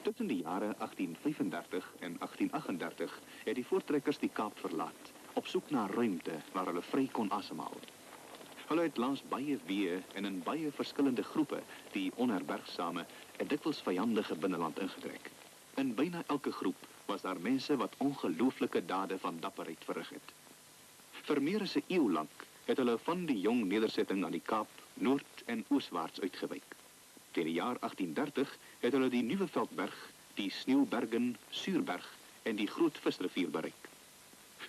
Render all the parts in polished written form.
Tussen die jare 1835 en 1838 het die voortrekkers die Kaap verlaat, op soek na ruimte waar hulle vry kon asemhaal. Hulle het langs baie weë en in baie verskillende groepe die onherbergsame en dikwels vyandige binneland ingetrek. In byna elke groep was daar mense wat ongelooflike dade van dapperheid verrig het. Vir meer as 'n eeu lank het hulle van die jong nedersetting aan die Kaap noord- en ooswaarts uitgewyk. Teen die jaar 1830 het hulle die Nuwe Veldberg, die Sneeubergen, Suurberg en die Groot Visrivier bereik.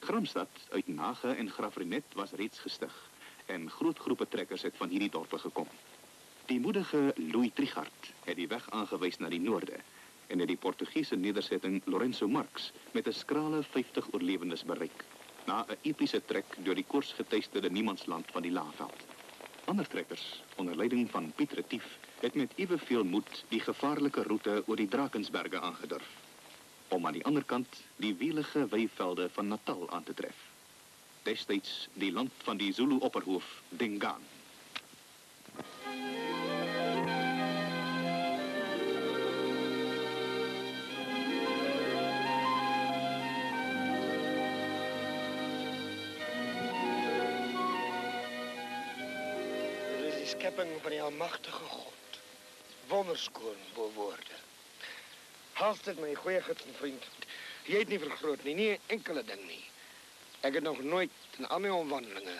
Gramstad, Uitenhage en Graafrenet was reeds gestig en groot groepe trekkers het van hierdie dorpe gekom. Die moedige Louis Trichardt het die weg aangewys na die noorde en het die Portugese nedersetting Lourenço Marques met 'n skrale 50 oorlewendes bereik, na 'n epiese trek deur die koersgetuisterde niemandsland van die Laagveld. Ander trekkers, onder leiding van Piet Retief, het met eweveel moed die gevaarlike roete oor die Drakensberge aangedurf, om aan die ander kant die wielige weivelde van Natal aan te tref. Destyds die land van die Zulu-opperhoof, Dingaan. Dit is die schepping van die almagtige God. Wonderskoon bo woorde. Halstead, my goeie gids en vriend. Jy het nie vergroot nie, nie 'n enkele ding nie. Ek het nog nooit in al my omwandelinge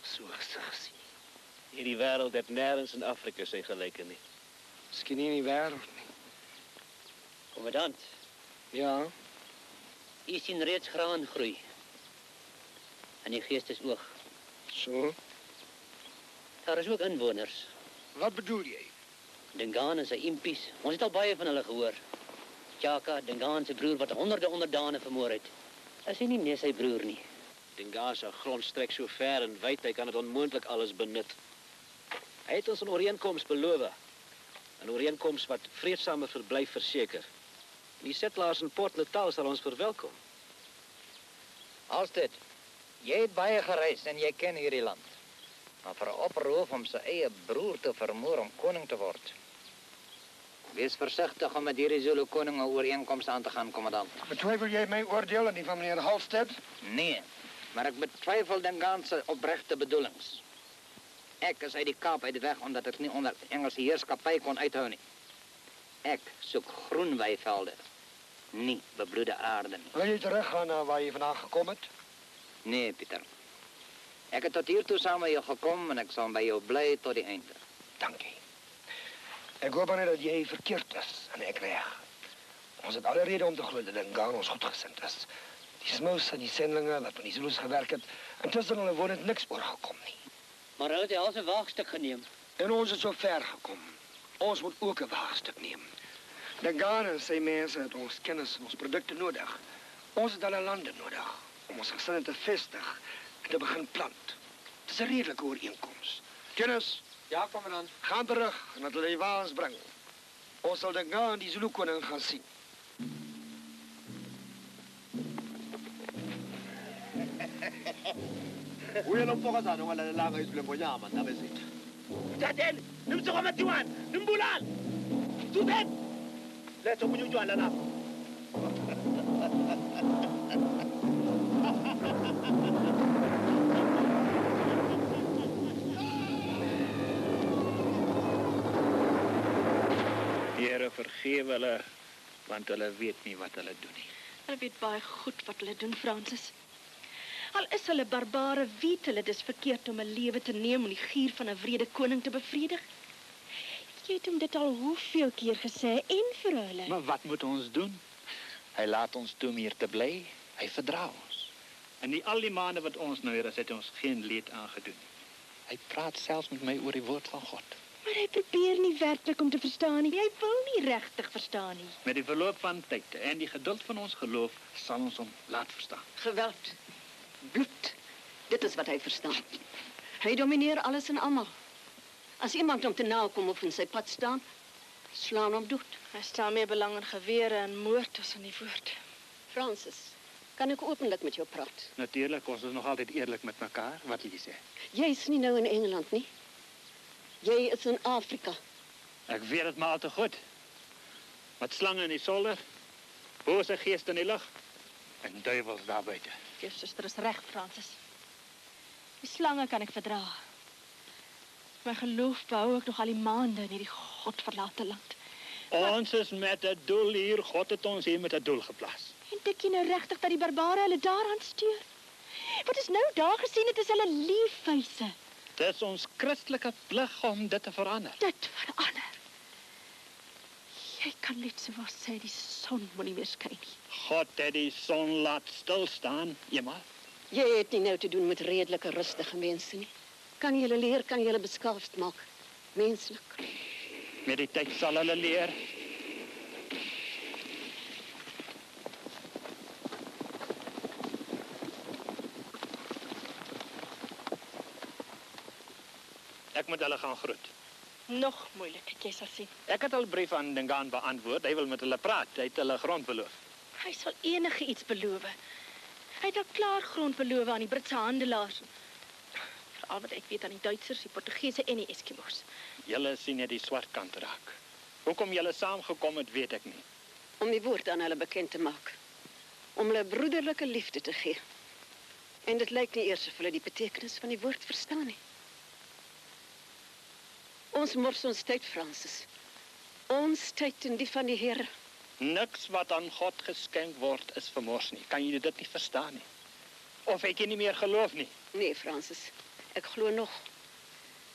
so gesig gesien. Hierdie wêreld het nêrens in Afrika sy gelyke nie. Miskien nie in die wêreld nie. Kommandant, Ja, u sien reeds graan groei. In die geestesoog. so. Daar is ook inwoners. Wat bedoel jy? Dingaan is 'n impies. Ons het al baie van hulle gehoor. Chaka, Dingaan se broer wat honderde onderdane vermoor het. Is hy nie sy broer nie? Dingaan se grond strek so ver en wyd, hy kan dit onmoontlik alles benut. Hy het ons 'n ooreenkoms beloof. 'n Ooreenkoms wat vreedsame verblyf verseker. Die settlers in Port Natal sal ons verwelkom. Halstead, jy het baie gereis en jy ken hierdie land. Maar vir 'n oproep om sy eie broer te vermoor om koning te word. Wees versigtig om met hierdie Zulu koning 'n ooreenkoms aan te gaan, kommandant. Betwyfel jy my oordeel en die van meneer Halstead? Nee, maar ek betwyfel Dingaan se opregte bedoelings. Ek is uit die Kaap uit die weg omdat ek nie onder Engelse heerskappy kon uithou nie. Ek soek groen weivelde, nie bebloede aarde nie. Wil jy teruggaan na waar jy vandaan gekom het? Nee, Pieter. Ek het tot hiertoe saam met jou gekom en ek sal by jou bly tot die einde. Dankie. Ek hoop net dat jy verkeerd is en ek reg. Ons het alle rede om te glo dat Dingaan ons goedgesind is. Die Smous en die sendlinge wat met die Zulus gewerk het, intussen hulle woon het niks oorgekom nie. Maar hulle het al 'n waagstuk geneem. En ons het so ver gekom. Ons moet ook 'n waagstuk neem. Dingaan en sy mense het ons kennis en ons produkte nodig. Ons het hulle lande nodig om ons gesinne te vestig en te begin plant. Het is 'n redelike ooreenkoms. Kennis, Ja, kommandant. gaan terug en dat hulle die waans bring. Ons sal Dingaan die Zulu koning gaan sien. Uyelo mfokazana ongalalelanga izwi lembonyama ndabe zethu. Mthatheni, nimsukuma Tiwani, nimbulala. Thubeni. Letha omunye utshwala lapha. Here, vergewe hulle, want hulle weet nie wat hulle doen nie. Hulle weet baie goed wat hulle doen, Francis. Al is hulle barbare, weet hulle dis verkeerd om 'n lewe te neem om die gier van 'n wrede koning te bevredig. Jy het hom dit al hoeveel keer gesê en vir hulle. Maar wat moet ons doen? Hy laat ons toe om hier te bly. Hy verdra ons. En nie al die maande wat ons nou hier is, het ons geen leed aangedoen. Hy praat selfs met my oor die woord van God. Maar hy probeer nie werklik om te verstaan nie. Hy wil nie regtig verstaan nie. Met die verloop van tyd en die geduld van ons geloof sal ons hom laat verstaan. Geweld, bloed, dit is wat hy verstaan. Hy domineer alles en almal. As iemand hom te nakom of in sy pad staan, slaan hom dood. Hy stel meer belang in gewere en moord as in die woord. Francis, kan ek openlik met jou praat? Natuurlik, ons is nog altyd eerlik met mekaar, wat jy sê. Jy is nie nou in Engeland nie. Jy is in Afrika. Ek weet dit maar al te goed. Met slange in die zolder, bose geest in die lucht en duivels daar buiten. Jou suster is reg, Francis. Die slange kan ek verdra. My geloof behou ek nog al die maande in hierdie godverlate land. Ons is met 'n doel hier, God het ons hier met 'n doel geplaas. En dink jy nou regtig dat die barbare hulle daaraan steur? Wat is nou daar gesien het is hulle liefwyse. Dit is ons christelike plig om dit te verander. Dit verander. Jy kan net so wat sê, die son moet nie meer skyn nie. God het die son laat stilstaan, eenmaal. Jy het nie nou te doen met redelike, rustige mense nie. Kan jy hulle leer, kan jy hulle beskaafd maak. Menslik. Met die tyd sal hulle leer. Ek moet hulle gaan groet. Nog moeilik, jy sal sien. Ek het al 'n brief aan Dingaan beantwoord. Hy wil met hulle praat. Hy het hulle grond beloof. Hy sal enige iets beloof. Hy het al klaar grond beloof aan die Britse handelaars. Veral wat ek weet aan die Duitsers, die Portugese en die Eskimos. Julle sien net die swart kant raak. Hoekom julle saamgekom het, weet ek nie. Om die woord aan hulle bekend te maak. Om hulle broederlike liefde te gee. En dit lyk nie eers of hulle die betekenis van die woord verstaan nie. Ons mors ons tyd, Francis. Ons tyd en die van die Here. Niks wat aan God geskenk word is vermors nie. Kan jy dit nie verstaan nie? Of ek jy nie meer geloof nie? Nee, Francis. Ek glo nog.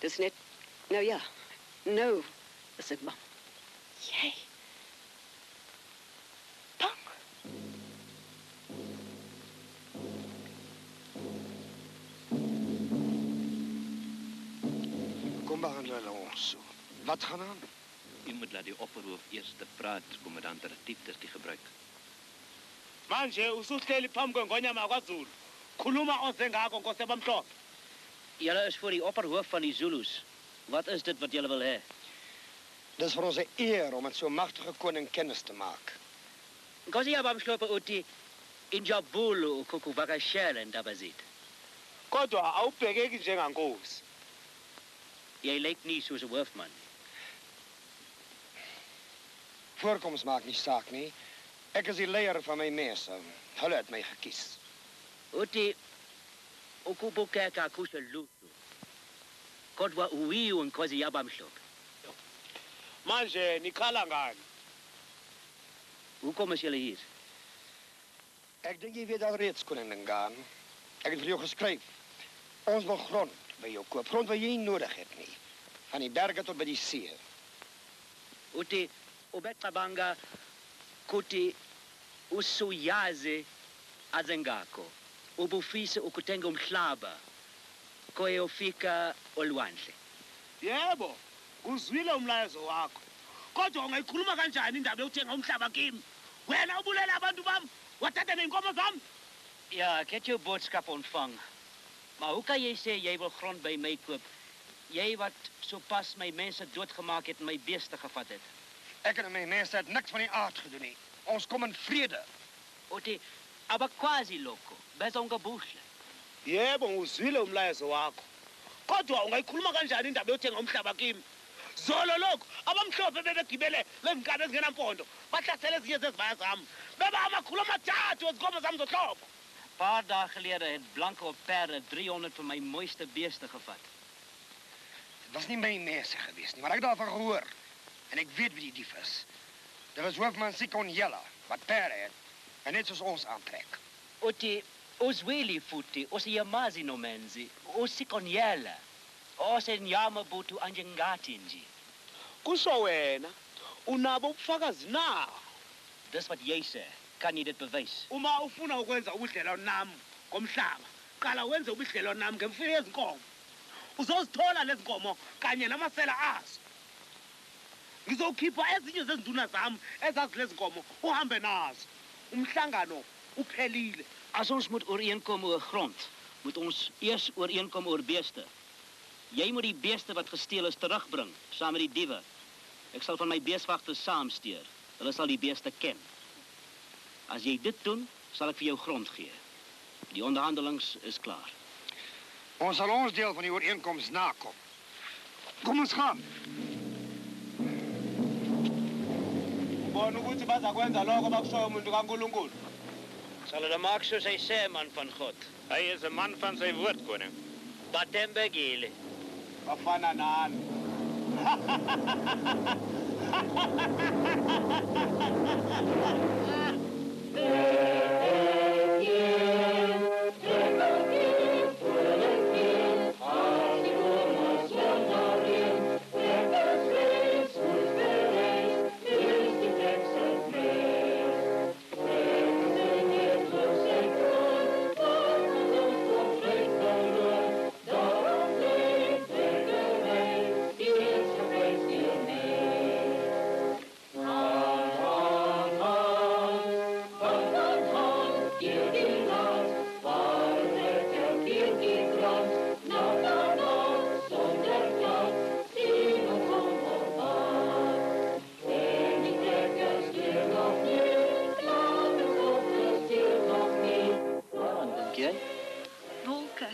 Dis net, nou ja, nou is ek bang. Jy? Bang? Kom behandel hulle ons so. Wat gaan aan? U moet laat die opperhoof eers te praat, kommandant Retief, dis die gebruik. Manje usuhleli phambi kwengonyama kwaZulu. Khuluma onse ngako Nkosi yabamhlophe. Julle is voor die opperhoof van die Zulus. Wat is dit wat julle wil hê? Dis vir ons 'n eer om met so 'n magtige koning kennis te maak. Nkosi yabamhlophe uthi injabulo ukukuvakashela eNtabazitha. Kodwa awubhekeki njengankosi. Jy lyk nie soos 'n hoofman. Voorkoms maak nie saak nie. Ek is die leier van my mense. Hulle het my gekies. Uthi ukubukeka kuhle lutho. Kodwa uwiwe Nkosi yabamhlophe. Manje nikhala ngani? Hoekom is julle hier? Ek dink jy weet al reeds, koning Dingaan. Ek het vir jou geskryf. Ons wil grond by jou koop. Grond wat jy nie nodig het nie. Van die berge tot by die see. Uthi ubecabanga kuthi usuyaze azengakho ubufise ukuthenga umhlaba koyofika olwandle. Yebo, uzwile umlayezo wakho. Kodwa ungayikhuluma kanjani indaba yokuthenga umhlaba kimi? Wena ubulela abantu bami, wathatha neenkomo zami. Ja, ek het jou boodskap ontvang. Maar hoe kan jy sê jy wil grond by my koop? Jy wat sopas my mense doodgemaak het en my beeste gevat het. Ek en my mense het niks van die aard gedoen nie. Ons kom in vrede. Uthi abakwazi lokho bezongabuhle. Yebo, uzwile umlayezo wakho. Kodwa ungayikhuluma kanjani indaba yokuthenga umhlaba kimi? Zolo lokho abamhlophe bebegibele lengane ezingenampondo. Bahlasele ezinye zezibaya zami. Beba amakhulu amathathu ezikomo zami zohlobo. Paar dae gelede het Blanco op perde 300 van my mooiste beeste gevat. Dit was nie my mense gewees nie, maar ek het daarvan gehoor. En ek weet wie die dief is. Dit was hoofman Sikonjela, wat perde het. En net soos ons aantrek. Uthi uzwili futhi usiyamazi nomenzi usikonyela. Osenyama butu anjengathi nje. Kusho wena, unabo ubufakazi na? Dis wat jy sê. Kan jy dit bewys? Uma ufuna ukwenza ubudlelwano nami ngomhlaba, qala wenze ubudlelwano nami ngemfuyo yezinkomo. Uzozithola lezi nkomo kanye namasela azo. Ngizokhipha ezinye zezinduna zami ezazi lezi nkomo uhambe nazo. Umhlangano uphelile. As ons moet ooreenkom oor grond, moet ons eers ooreenkom oor beeste. Jy moet die beeste wat gesteel is terugbring, saam met die diewe. Ek sal van my beeswagters saamstuur. Hulle sal die beeste ken. As jy dit doen, sal ek vir jou grond gee. Die onderhandelings is klaar. Ons sal ons deel van die ooreenkoms nakom. Kom ons gaan. Bona ukuthi bazakwenza lokho bakushoyo umuntu kaNkulunkulu? Sal hulle maak soos hy sê, man van God. Hy is 'n man van sy woord, koning. Batembegile. Bafana nani? Wolke.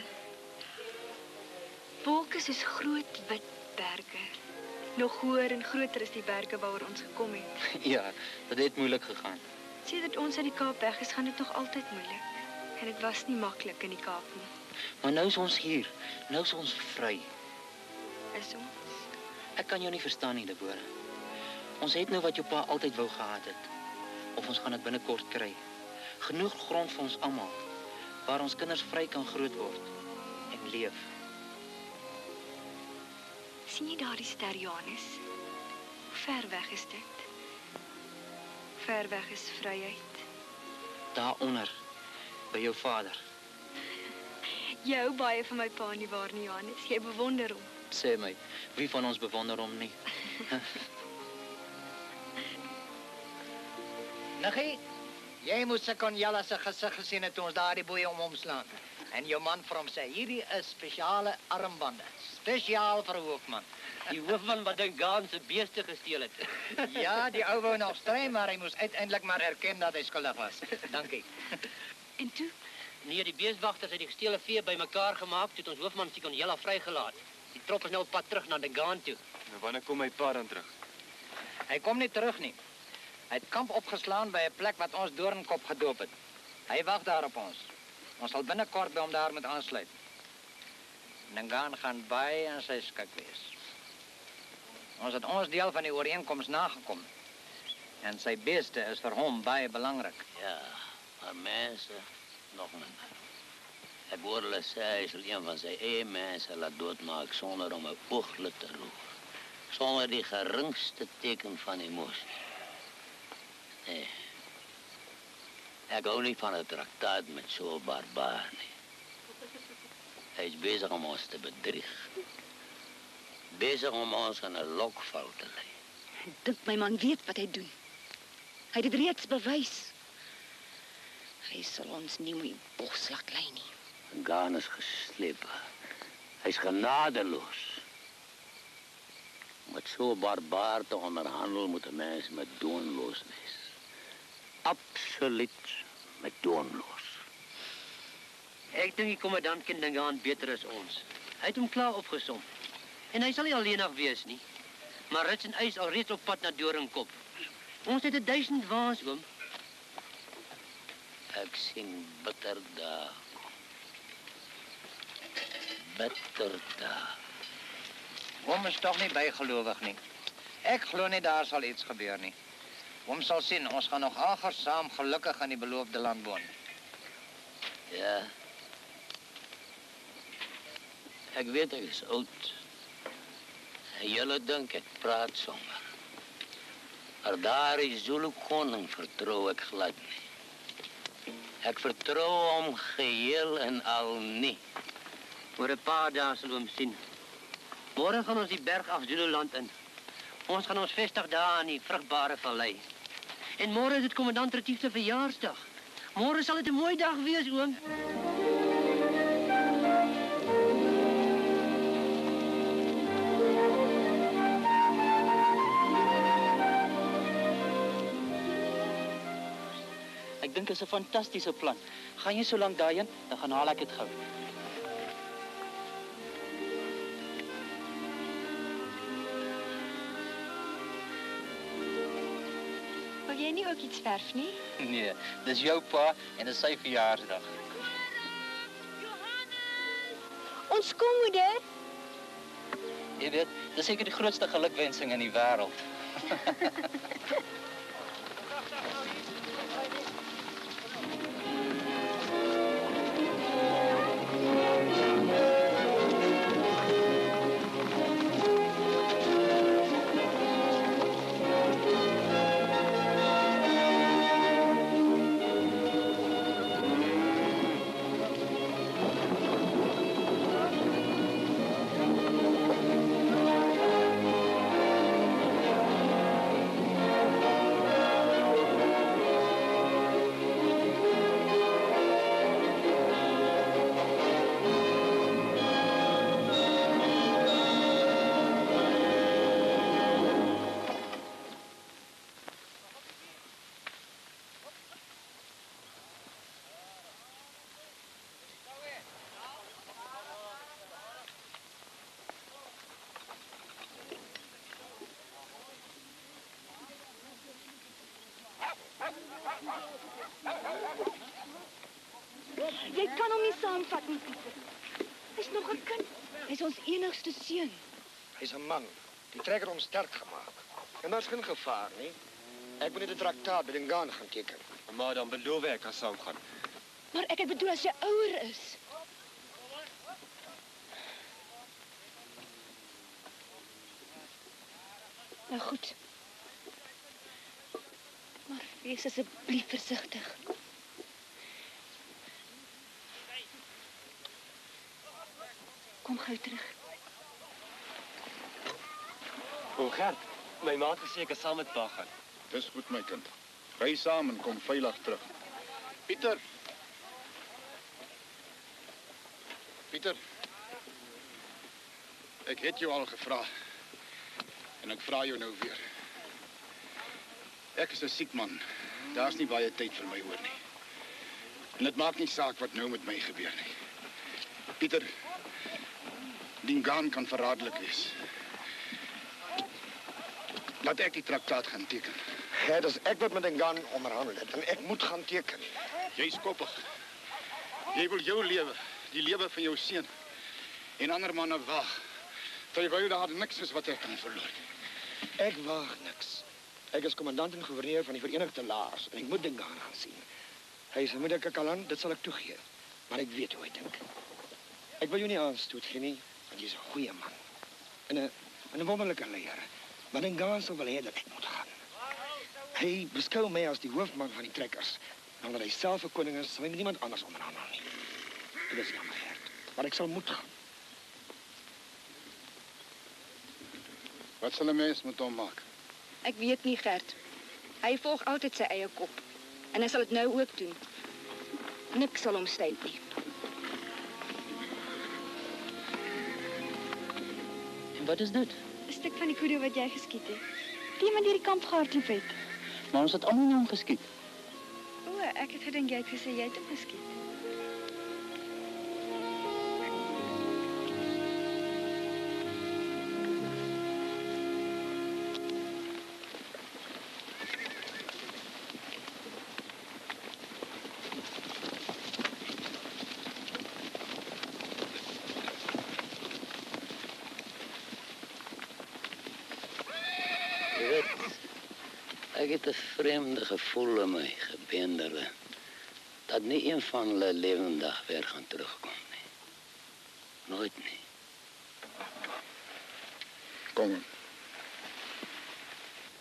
Wolke is groot wit berge. Nog hoër en groter is die berge waaroor ons gekom het. Ja, dit het moeilik gegaan. Sedert ons uit die Kaap weg is, gaan dit nog altyd moeilik. En dit was nie maklik in die Kaap nie. Maar nou is ons hier. Nou is ons vry. Is ons? Ek kan jou nie verstaan nie, Deborah. Ons het nou wat jou pa altyd wou gehad het. Of ons gaan dit binnekort kry. Genoeg grond vir ons almal, waar ons kinders vry kan groot word en leef. Sien jy daardie ster, Janus? Hoe ver weg is dit? Ver weg is vryheid. Daaronder, by jou vader. Jy hou baie van my pa nie waar nie, Janus. Jy bewonder hom. Sê my, wie van ons bewonder hom nie? Niggie, jy moes se Konjella se gesig gesien het toe ons daardie boeie om hom slaan. En jou man vir hom sê, hierdie is spesiale armbande. Spesiaal vir 'n hoofman. Die hoofman wat Dingaan se beeste gesteel het. Ja, die ou wou nog stry, maar hy moes uiteindelik maar erken dat hy skuldig was. Dankie. En toe? Nee, die beeswagters het die gestele vee bymekaar gemaak, toe het ons hoofman Sikonjella vrygelaat. Die trop is nou op pad terug na Dingaan toe. Nou wanneer kom my pa dan terug? Hy kom nie terug nie. Hy het kamp opgeslaan by 'n plek wat ons Doornkop gedoop het. Hy wag daar op ons. Ons sal binnekort by hom daar moet aansluit. Dingaan gaan baie aan sy skik wees. Ons het ons deel van die ooreenkoms nagekom. En sy beeste is vir hom baie belangrik. Ja, maar mense nog minder. Ek hoor hulle sê hy sal een van sy eie mense laat doodmaak sonder om 'n ooglid te roer. Sonder die geringste teken van emosie. Nee. Ek hou nie van 'n traktaat met so 'n barbaar nie. Hy is besig om ons te bedrieg. Besig om ons in 'n lokval te lei. Ek dink my man weet wat hy doen. Hy het dit reeds bewys. Hy sal ons nie meer bos laat lei nie. Gaan is geslepe. Hy's genadeloos. Met so 'n barbaar te onderhandel moet 'n mens met doonloos wees. Absoluut met doonloos. Ek dink die kommandant ken Dingaan beter as ons. Hy het hom klaar opgesom. En hy sal nie alleenig wees nie. Maar Rits en Ys al reeds op pad na Doornkop. Ons het 1000 waans, oom. Ek sien bitter dae. Bitter dae. Oom is tog nie bygelowig nie. Ek glo nie daar sal iets gebeur nie. Oom sal sien, ons gaan nog ager saam gelukkig in die beloofde land woon. Ja. Ek weet ek is oud. En julle dink ek praat sommer. Maar daardie Zulu koning vertrou ek glad nie. Ek vertrou hom geheel en al nie. Oor 'n paar dae sal oom sien. Môre gaan ons die berg af Zululand in. Ons gaan ons vestig daar in die vrugbare vallei. En môre is dit kommandant Retief se verjaarsdag. Môre sal dit 'n mooi dag wees, oom. Ek dink dit is 'n fantastiese plan. Gaan jy so lank daarheen, dan gaan haal ek dit gou. Wil jy nie ook iets verf nie? Nee, dis jou pa en dis sy verjaarsdag. Ons skoonmoeder. Jy weet, dis seker die grootste gelukwensing in die wêreld. Jy kan hom nie saamvat nie, Pieter. Hy's nog 'n kind. Hy's ons enigste seun. Hy's 'n man. Die trekker hom sterk gemaak. En daar's geen gevaar nie. Ek moet net 'n traktaat by Dingaan gaan teken. Maar dan beloof ek kan saamgaan. Maar ek het bedoel as jy ouer is. Nou goed. Maar wees asseblief versigtig. Kom gou terug. O, Gert, my ma het gesê ek kan saam met pa gaan. Dis goed, my kind. Ry saam en kom veilig terug. Pieter. Pieter. Ek het jou al gevra. En ek vra jou nou weer. Ek is 'n siek man. Daar's nie baie tyd vir my oor nie. En dit maak nie saak wat nou met my gebeur nie. Pieter, Dingaan kan verraderlik wees. Laat ek die traktaat gaan teken. Ja, dis ek wat met Dingaan onderhandel het en ek moet gaan teken. Jy's koppig. Jy wil jou lewe, die lewe van jou seun en ander manne wag. Terwyl daar niks is wat ek kan verloor. Ek waag niks. Ek is kommandant en gouverneur van die Verenigde Laars en ek moet Dingaan gaan sien. Hy is 'n moeilike kaland, dit sal ek toegee. Maar ek weet hoe hy dink. Ek wil jou nie aanstoot gee nie, want jy's 'n goeie man. En 'n wonderlike leier. Maar Dingaan sal wil hê dat ek moet gaan. Hy beskou my as die hoofman van die trekkers. En omdat hy self 'n koning is, sal hy met niemand anders onderhandel nie. Dit is jammer, Gert. Maar ek sal moet gaan. Wat sal 'n mens met hom maak? Ek weet nie, Gert. Hy volg altyd sy eie kop. En hy sal dit nou ook doen. Niks sal hom stuit nie. En wat is dit? 'n Stuk van die kudu wat jy geskiet het. Die iemand deur die kamp gehardloop het. Maar ons het almal na hom geskiet. O, ek het gedink jy het gesê jy het hom geskiet. Ek het 'n vreemde gevoel in my gebendere dat nie een van hulle lewendig weer gaan terugkom nie. Nooit nie. Kom.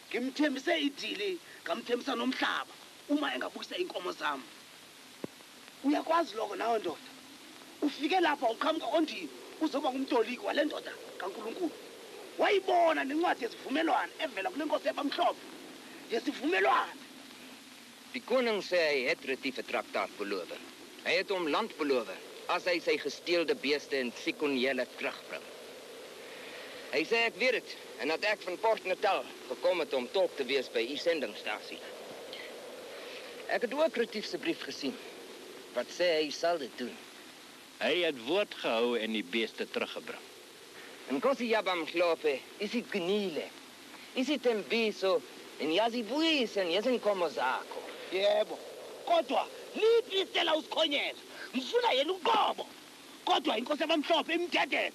Ngimthembise idili, ngamthembisa nomhlaba. Uma engabuyisa inkomo zami. Uyakwazi lokho nawe ndoda. Ufike lapha uqhamuka ondini, uzoba ngumtoliki wale ndoda kaNkulunkulu. Wayibona nencwadi yesivumelwano evela kule nkosi yabamhlophe. Yesivumelwano. Die koning sê hy het retiewe traktaat beloof. Hy het hom land beloof as hy sy gesteelde beeste en Sikonjele terugbring. Hy sê ek weet dit en dat ek van Port Natal gekom het om tolk te wees by u sendingstasie. Ek het ook retief se brief gesien. Wat sê hy sal dit doen? Hy het woord gehou en die beeste teruggebring. En Nkosi yabamhlophe isiginile. Isithembiso En yazibuyise ngezinkomo zakho. Yebo. Kodwa liphi isela usikhonyela? Ngifuna yena unkomo. Kodwa inkosi abamhlophe imdedele.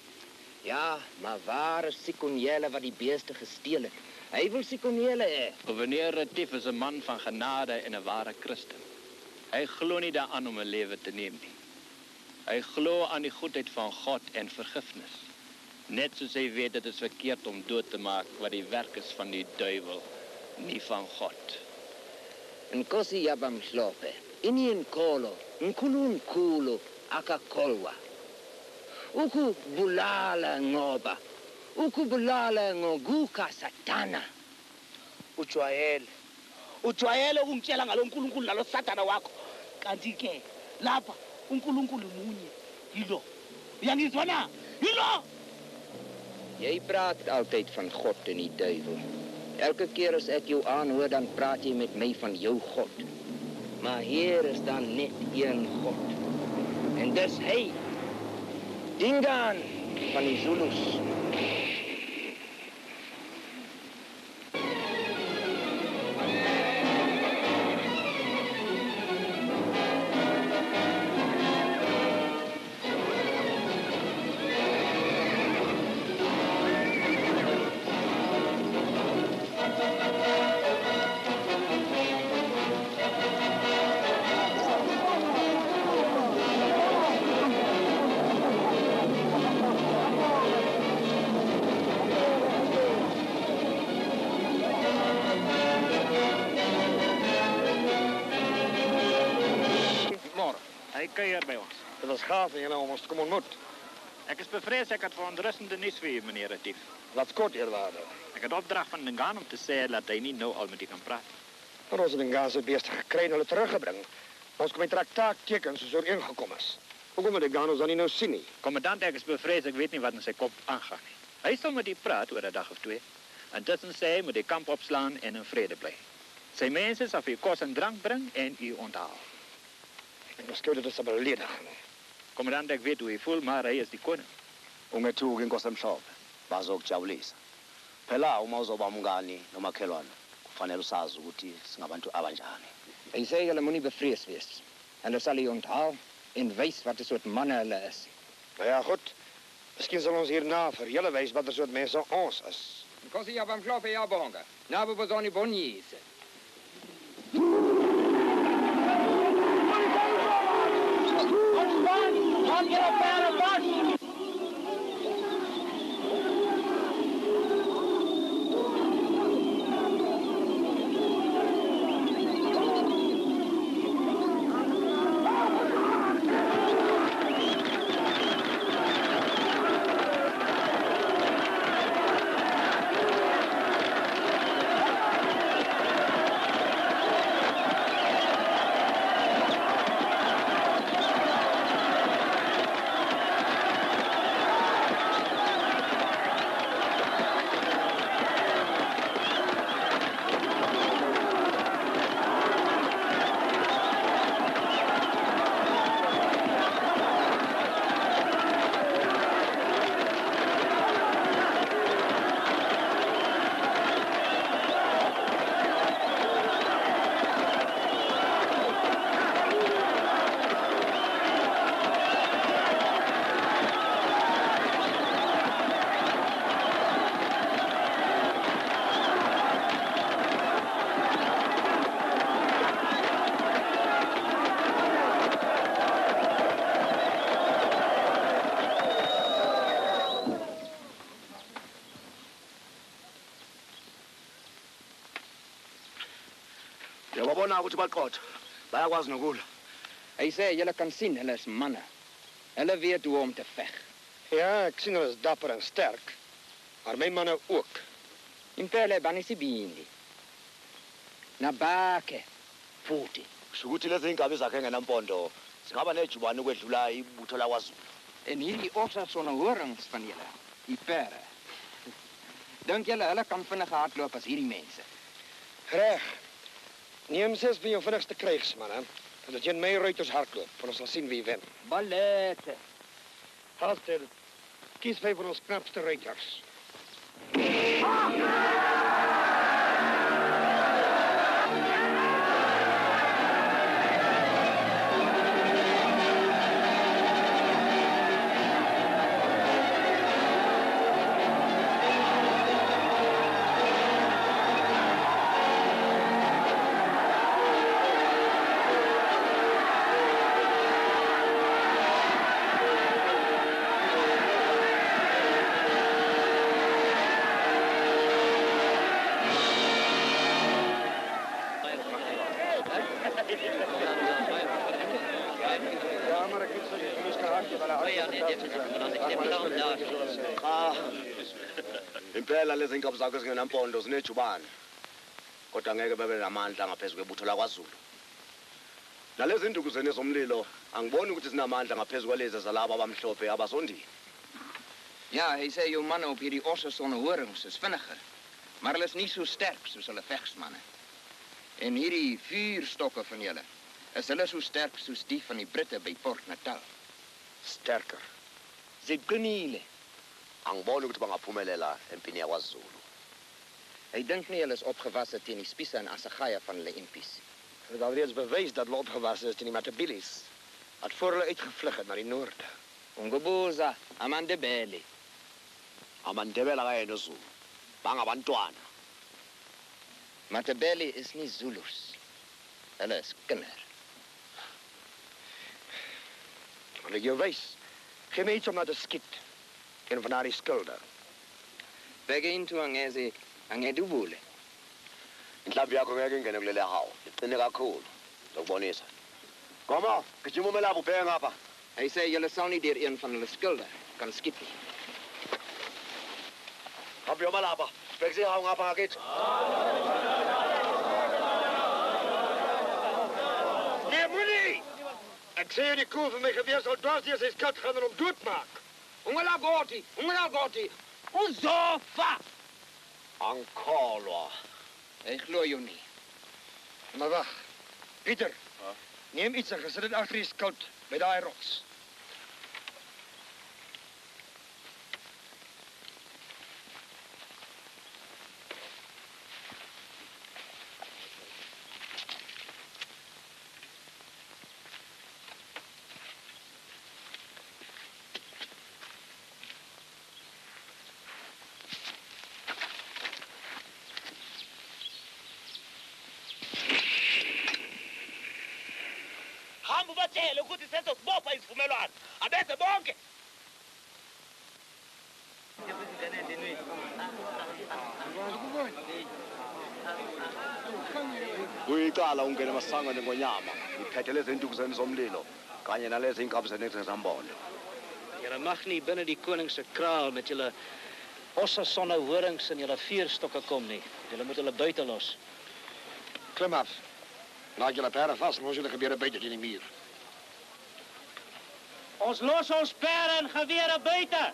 Ja, maar waar is Sikoniele wat die beeste gesteel het? Hy wil Sikoniele hê. Gouverneur Retief is 'n man van genade en 'n ware Christen. Hy glo nie daaraan om 'n lewe te neem nie. Hy glo aan die goedheid van God en vergifnis. Net soos hy weet dit is verkeerd om dood te maak wat die werk is van die duiwel, nie van God. Nkosi yabamhlophe, inkolo, nkulunkulu akakolwa. Ukubulala ngoba, ukubulala ngokuka Satana. Ujwayele ukungitshela ngalonkulunkulu nalo Satana wakho. Kanti ke lapha uNkulunkulu munye. Yilo. Uyangizwa na? Yilo. Jy praat altyd van God en die duiwel. Elke keer as ek jou aanhoor, dan praat jy met my van jou God. Maar hier is dan net een God. En dis hy. Dingaan van die Zulus. Hy kuier by ons. Dit was gaaf en julle om ons te kom ontmoet. Ek is bevrees ek het verontrustende nuus vir u, meneer Retief. Wat kort, eerwaarde. Ek het opdrag van Dingaan om te sê dat hy nie nou al met u kan praat. Maar ons het Dingaan se beeste gekry en hulle teruggebring. Ons kom die traktaat teken soos ooreengekom is. Hoekom moet Dingaan ons dan nie nou sien nie? Kommandant, ek is bevrees ek weet nie wat in sy kop aangaan nie. Hy sal met u praat oor 'n dag of 2. Intussen sê hy moet die kamp opslaan en in vrede bly. Sy mense sal vir u kos en drank bring en u onthaal. Ek beskou dit as 'n belediging. Kommandant, ek weet hoe hy voel, maar hy is die koning. Ungethuki inkosi emhlophe. Bazokujabulisa. Phela uma uzoba umngani nomakhelwane, kufanele usazi ukuthi singabantu abanjani. Hy sê julle moenie bevrees wees. Hulle sal u onthaal en wys wat 'n soort manne hulle is. Nou ja, goed. Miskien sal ons hierna vir julle wys wat 'n soort mense ons is. Nkosi yabamhlophe yabonga. Nabo bozoni bonyise. Yabona ukuthi baqotho. Bayakwazi nokulwa. Hy sê julle kan sien hulle is manne. Hulle weet hoe om te veg. Ja, ek sien hulle is dapper en sterk. Maar my manne ook. Impela banisibindi. Nabake futhi. Sukuthi lezi ingabe zakhe ngenampondo. Singaba nejubane ukwedlula ibutho lakwaZulu. En hierdie osse sonne horings van julle, die pere. Dink julle hulle kan vinniger hardloop as hierdie mense? Reg. Neem 6 van jou vinnigste krygsmanne. Dat jy in my ruiters hardloop, en ons sal sien wie wen. Ballette. Halster, kies 5 van ons knapste ruiters. Impela lezi inkabi zakho ezingenampondo zinejubane. Kodwa ngeke bebe namandla ngaphezulu kwebutho lakwaZulu. Nalezi induku zene zomlilo angiboni ukuthi zinamandla ngaphezulu kwalezi zalabo abamhlophe abasondini. Ja, hy sê jou manne op hierdie osse sonne horings is vinniger, maar hulle is nie so sterk soos hulle vegsmanne. En hierdie vuurstokke van julle, is hulle so sterk soos die van die Britte by Port Natal? Sterker. Ziqinile. Angiboni ukuthi bangaphumelela empini yakwaZulu. Hy dink nie hulle is opgewasse teen die spiese en assegaaie van hulle impies. Hulle het alreeds bewys dat hulle opgewasse is teen die Matabele's. Wat voor hulle uitgevlug het na die noorde. Ungebuza Amandebele. Amandebele akayena Zulu. Bangabantwana. Matabele is nie Zulus. Hulle is kinder. Wil ek jou wys? Geef my iets om na te skiet. En van die skulde. Beke into angedubule. Inhlamvu yakho ngeke ingene kulele hawo. Iqine kakhulu. Ngokubonisa. Kom, gijima umelapho ubheke ngapha. Hy sê julle sal nie deur een van hulle skilde kan skiet nie. Hap jou malapha. Bheke sy hawo ngapha ngakithi. Nee, moenie! Ek sê die koe van my geweer sal dwars deur sy skat gaan en hom doodmaak. Ungagoti. Uzofa! Ankholwa. Ek glo jou nie. Maar wag. Pieter. Neem iets en gesit dit agter die skout by daai rots. Hamba ubatshele ukuthi sesosibopha isivumelwano. Abeze bonke. Uyicala ungena emasangweni ngonyama. Iphethe lezi induku zeni zomlilo kanye nalezi inkabi zeni ezambondo. Julle mag nie binne die koning se kraal met julle osse sonne horings en julle vuurstokke kom nie. Julle moet hulle buite los. Klim af. Laat julle perde vast en ons julle gebeure buite teen die muur. Ons los ons perde en gewere buite.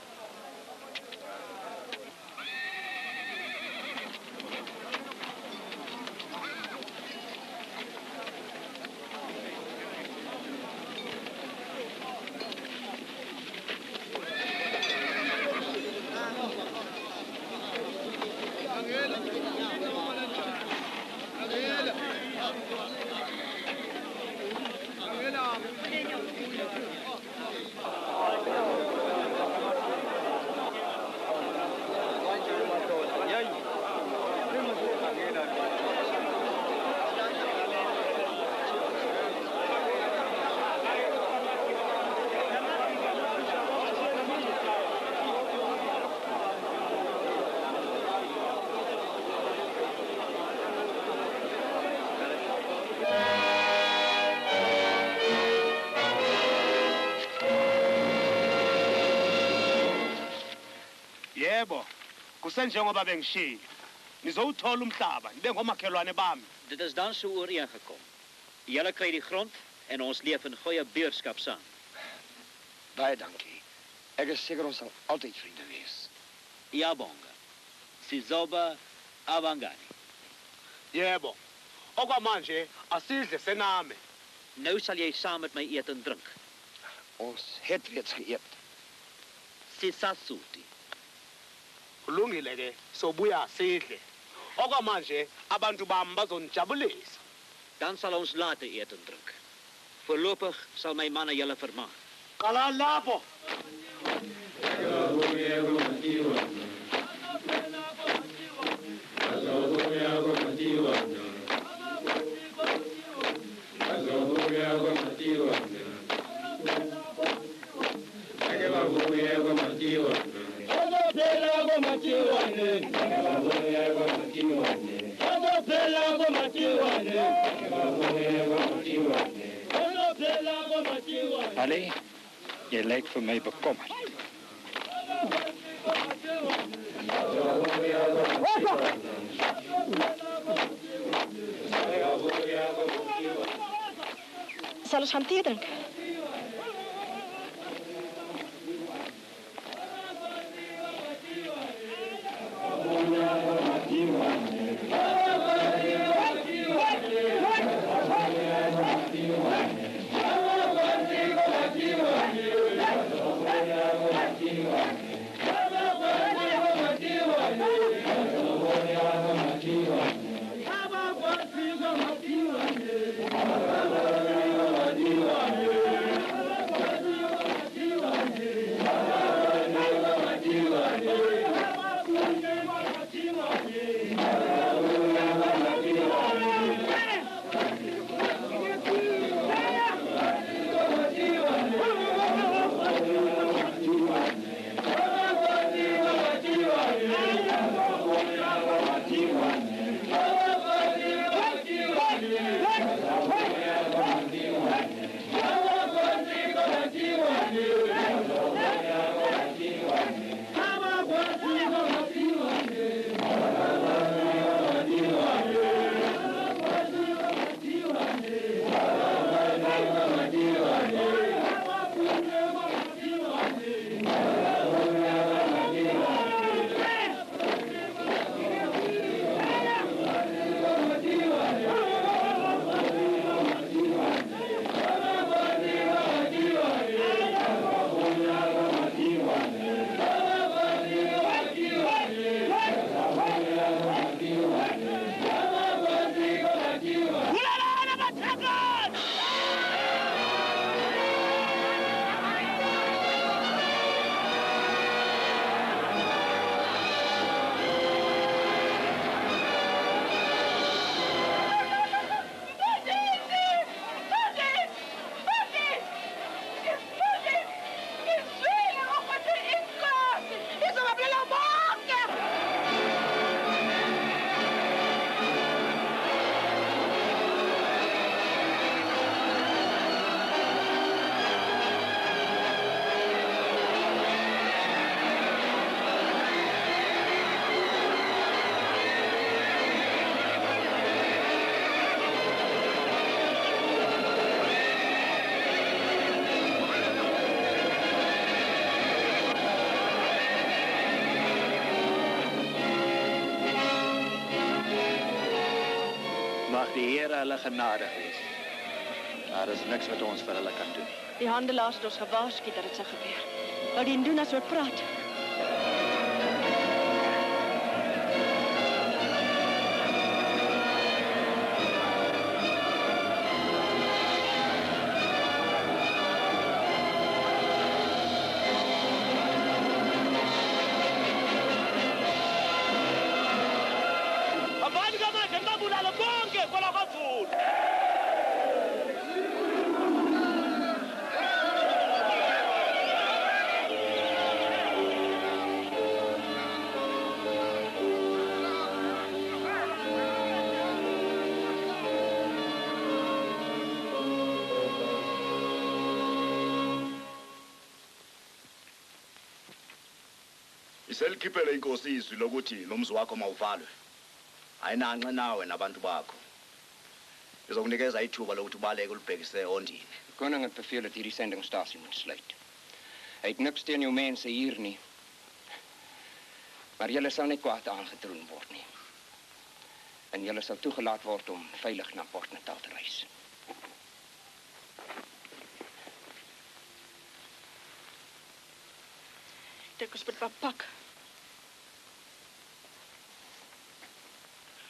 Yebo. Kusenjengoba bengishilo. Nizowuthola umhlaba, nibe ngomakhelwane bami. Dit is dan so ooreengekom. Julle kry die grond en ons leef in goeie buurskap saam. Baie dankie. Ek is seker ons sal altyd vriende wees. Iyabonga. Sizoba abangani. Yebo. Okwamanje asidle sename. Nou sal jy saam met my eet en drink. Ons het reeds geëet. Sisasuti. Kulungile ke, sobuya sidle. Okwamanje abantu bami bazonijabulisa. Dan sal ons later eet en drink. Voorlopig sal my manne julle vermaak. Qala lapho. Ali, Jy lyk vir my bekommerd. Sal ons gaan tee drink? Mag die Here hulle genadig wees. Daar is niks wat ons vir hulle kan doen. Die handelaars het ons gewaarsku dat dit sou gebeur. Wou die doen as we praat. Iselikhiphele inkosi izwi lokuthi lo mzi wakho mawuvalwe. Ayinanxe nawe nabantu bakho. Izokunikeza ithuba lokuthi ubaleke ulibhekise ondini. Die koning het beveel dat hierdie sendingstasie moet sluit. Hy het niks teen jou mense hier nie. Maar julle sal nie kwaad aangetroon word nie. En julle sal toegelaat word om veilig na Port Natal te reis. Dit is wat pak.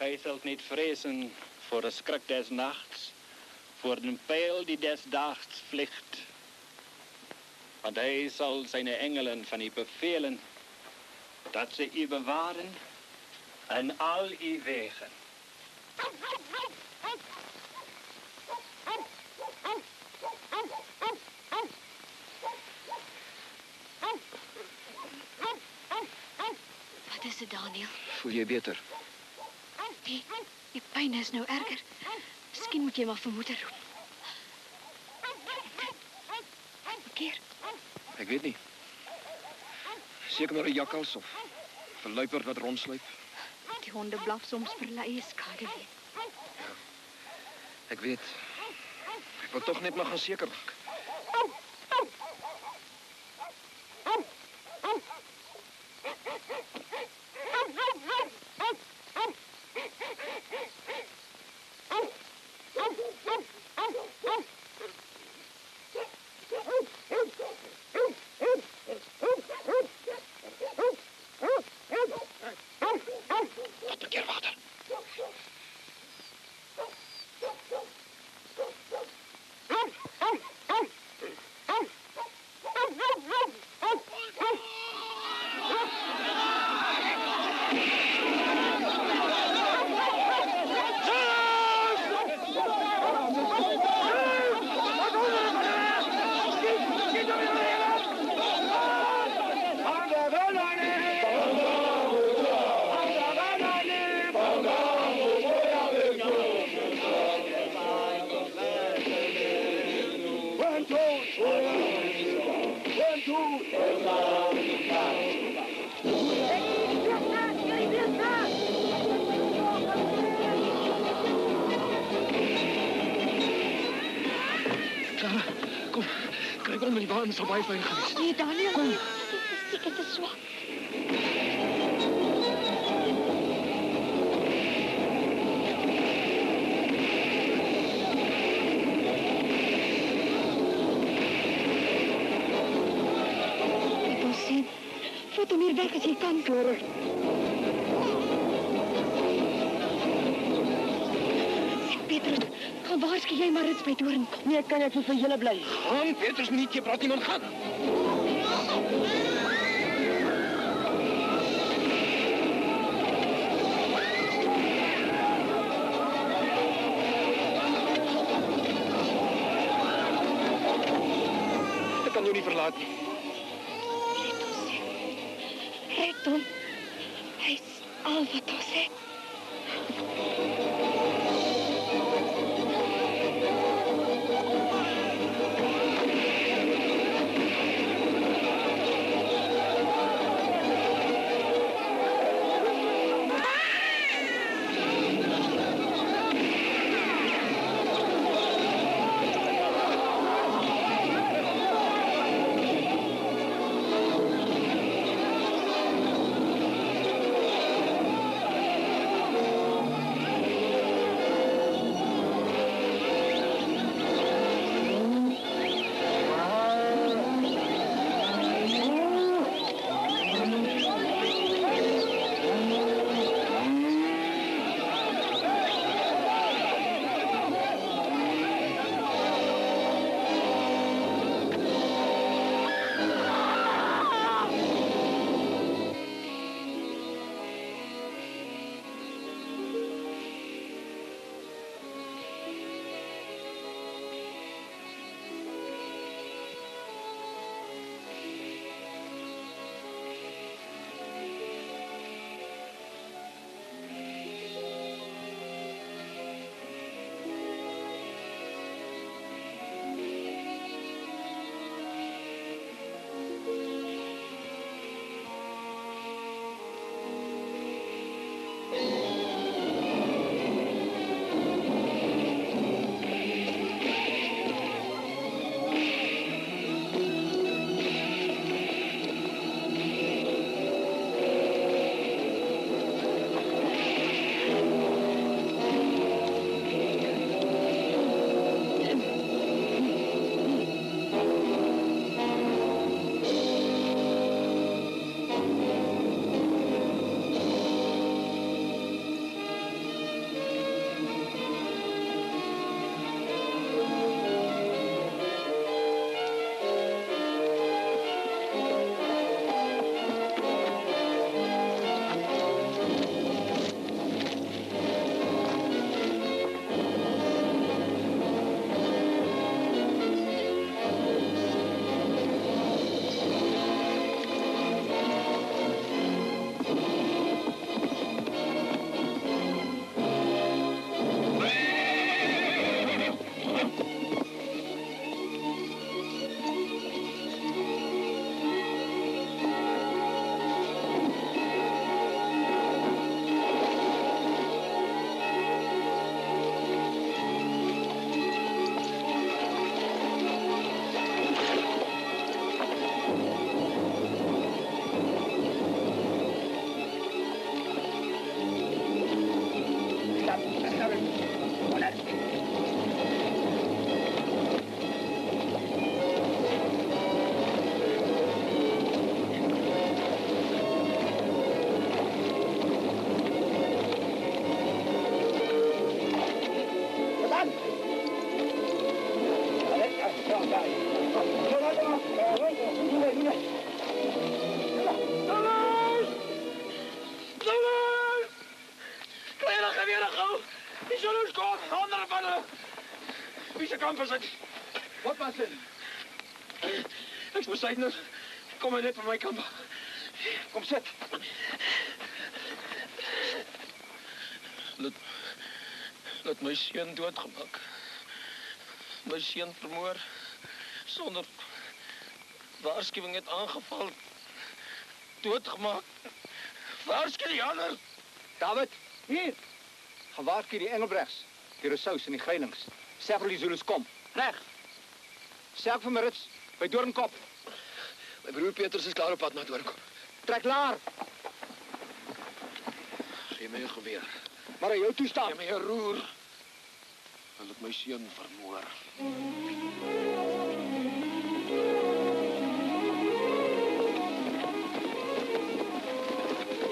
Gij zult niet vrezen voor de schrik des nachts, voor de pijl die des daags vliegt. Want hij zal zijn engelen van u bevelen, dat ze u bewaren en al uw wegen. Wat is het, Daniel? Voel je beter? Die pijn is nou erger. Misschien moet je maar voor moeder roepen. Bekeer. Ek weet nie. Seker maar 'n jakkals of 'n luiperd wat rondsluip. Die honde blaf soms verlei, Skadewee. Ek weet. Ek wil tog net maar gaan seker maak. Tot 'n keer water. Clara, kom. Kruip onder die waan, is al baie veilig geweest. Nee, Daniel. Kom. Seker te swak. Ek wil sien. Vat hom hier weg as jy kan, Clara. Petrus, gaan waarsku jy maar Rits by Doorn. Nee, kan ek nie vir julle bly. Gaan, Petrus, niet, jy praat niemand gaan. Ek kan jou nie verlaat nie. Red hom. Hy's al wat ons het. lamp is dit. Wat was dit? Ek's besig nou. Kom maar net van my kant af. Kom sit. Laat my seun doodgemaak. My seun vermoor sonder waarskuwing het aangeval. Doodgemaak. Waarsku die ander. David, hier. Gewaarsku die Engelbrechts, die Rousseaus en die Greilings. Sê vir die Zulus kom. Reg. Sê vir Marits by Doornkop. My broer Petrus is klaar op pad na Doornkop. Trek klaar. Gee my 'n geweer. Maar aan jou toestaan. Gee my 'n roer. Wil ek my seun vermoor.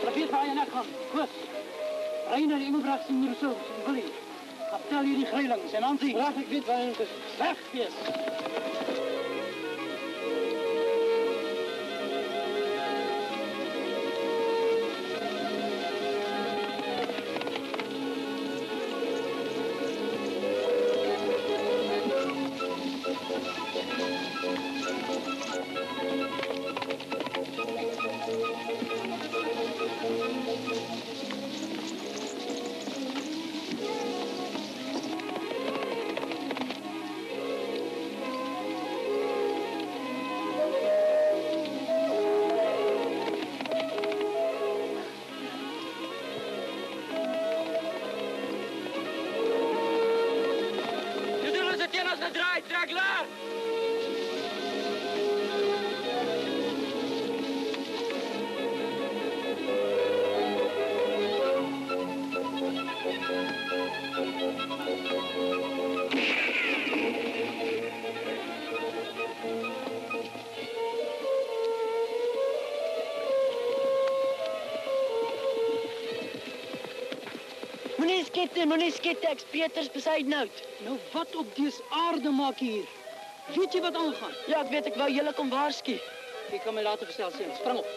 Laat weet waar jy net gaan. Goed. Ry na die Engelbrechts en Rousseau, wil jy? Vertel jy die Greilings en Ansie. Laat ek weet waar jy is. Weg wees. Trek klaar! Moenie skiet, ek's Peters Besuidenhout. Nou wat op dese aarde maak hier? Weet jy wat aangaan? Ja, ek weet, ek wou julle kom waarsku. Jy kan my later verstel, seun. Spring op.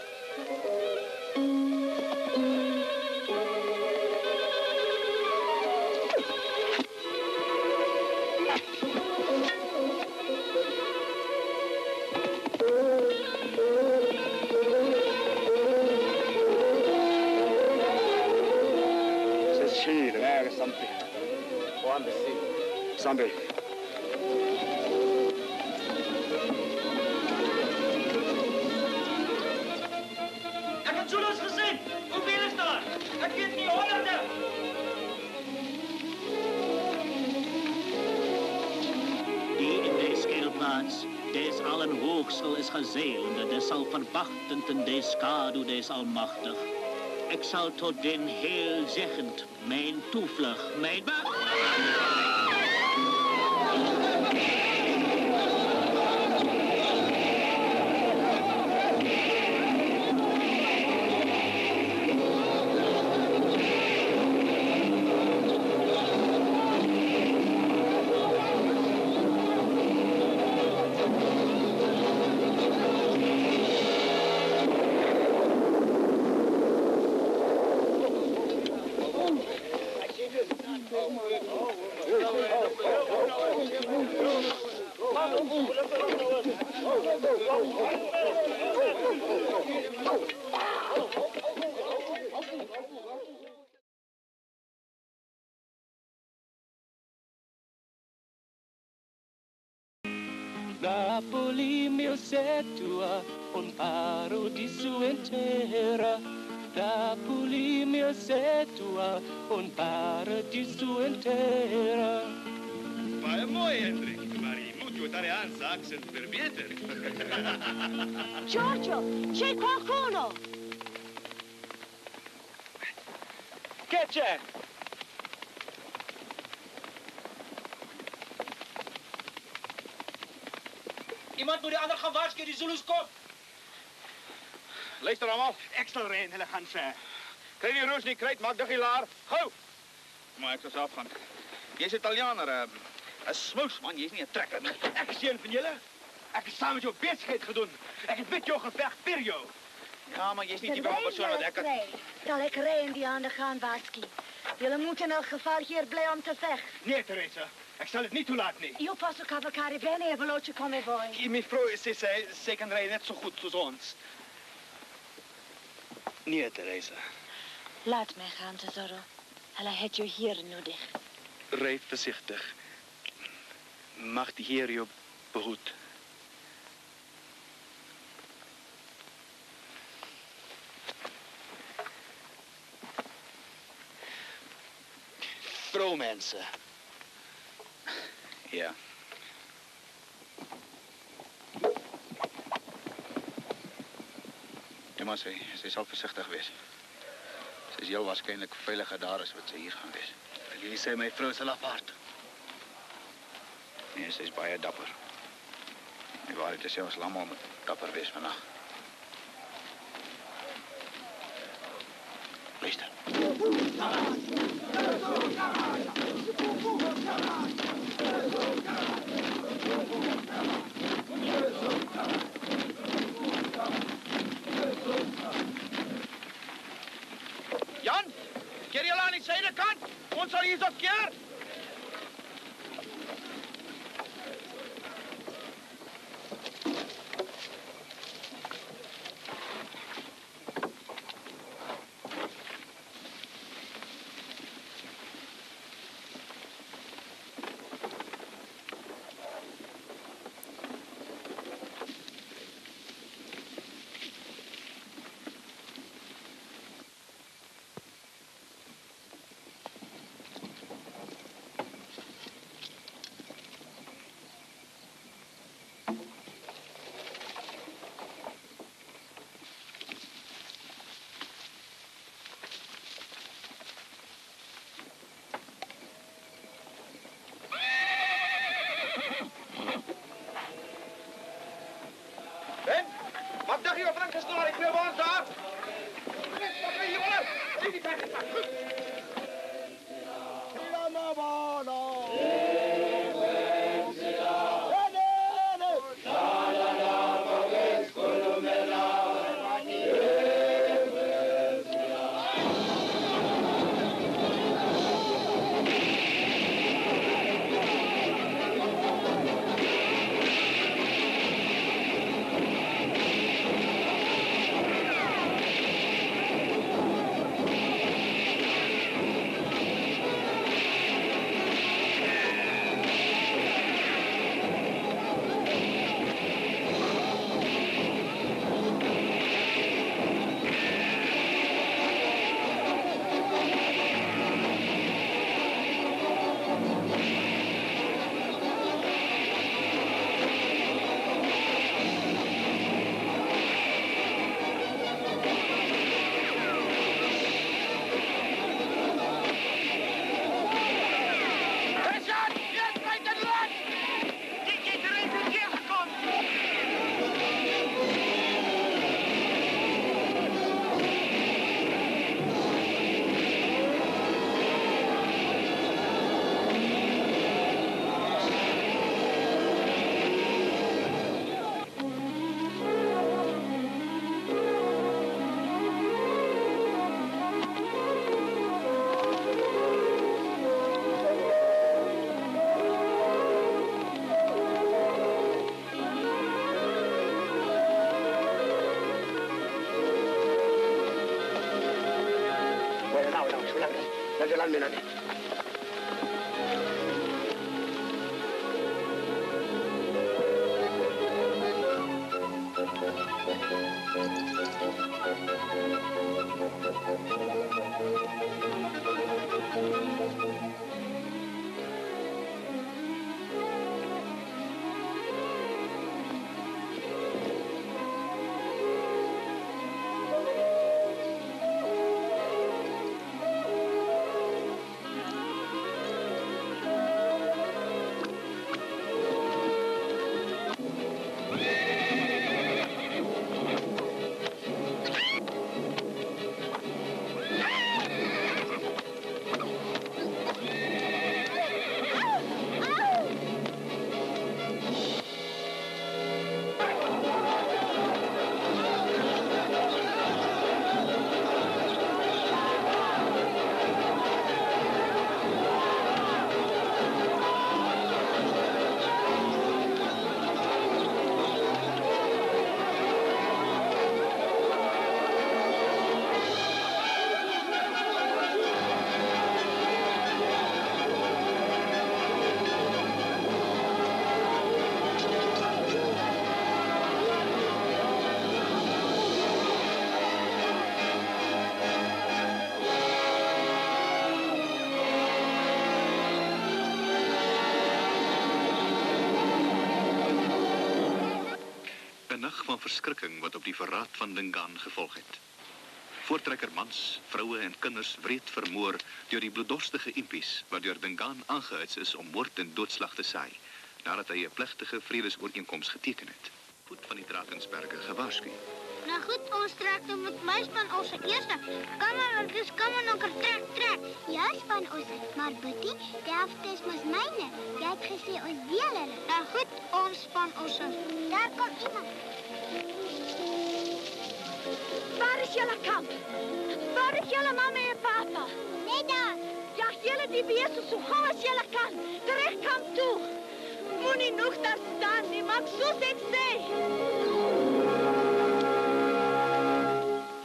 Sambi. Ek het Zulus gesien. Hoeveel is daar? Ek weet nie, honderde. Die in de skeelplaats, des allen hoogsel is gezeelende, des al verwachtend en des skadu des almachtig. Ik zal tot den heel zeggend, mijn toevlug, mijn Napoli mil setua, un paro di sua intera. Napoli mil setua, un paro di sua intera. Baie mooi, Hendrik, maar je moet je Italiaanse accent verbeteren. Giorgio, c'è qualcuno? Che c'è? Iemand moet die ander gaan waarsku, die Zulus kom. Luister allemaal. Ek sal ren, hulle gaan ver. Kry die roos nie kruit, maak dig die laar. Gou! Maar ek sal self gaan. Jy's Italianer, 'n smous man, jy's nie 'n trekker nie. Ek is een van julle. Ek het saam met jou besigheid gedoen. Ek het met jou geveg vir jou. Ja, maar jy's nie die persoon wat ek Sal ek ry en die ander gaan waarsku. Julle moet in elk geval hier bly om te veg. Nee, Teresa. Ek sal dit nie toelaat nie. Io posso cavalcare bene e veloce come vuoi. My vrou sê sy kan ry net so goed soos ons. Nee, Teresa. Laat mij gaan, tesoro. Hulle het jou hier nodig. Ry versigtig. Mag die Heer jou behoed. Vrouwmensen. Ja. Ja, maar sy sal versigtig wees. Sy is heel waarskynlik veiliger daar as wat sy hier gaan wees. Jy sê my vrou sal apart. Nee, sy is baie dapper. Die waarheid is ons almal moet dapper wees vandag. Luister. Jan, keer julle aan die suidekant. Ons sal hier op keer. Wat dacht je van een kasteel? Ik wil wel daar. Wat ben je jongen? Zie die tijd. jalan nanti. nag van verskrikking wat op die verraad van Dingaan gevolg het. Voortrekker mans, vroue en kinders wreed vermoor deur die bloeddorstige impies waardeur Dingaan aangehits is om moord en doodslag te saai, nadat hy 'n plegtige vredesooreenkoms geteken het. Voet van die Drakensberge gewaarsku. Nou goed, ons trek nou met my span ons eerste. Kom maar, dis kom maar nog trek. Ja, span ons. Maar Boetie, die helfte is mos myne. Jy het gesê ons deel hulle. Nou goed, ons span ons. Daar kom iemand. Waar is julle kamp? Waar is julle mamma en papa? Net daar. Jag julle die beeste so gauw as julle kan. Terug kamp toe. Moenie nog daar staan nie, maak soos ek sê.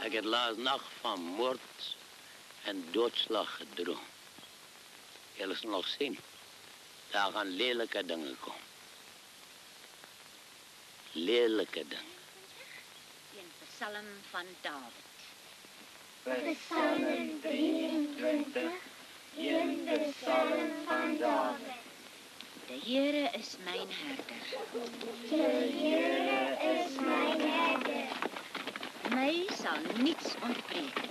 Ek het laas nag van moord en doodslag gedroom. Julle sal nog sien, daar gaan lelike dinge kom. Lelike dinge. Een psalm van Dawid. Psalm 23, een psalm van Dawid. De Here is mijn herder. De Here is mijn herder. Mij zal niets ontbreken.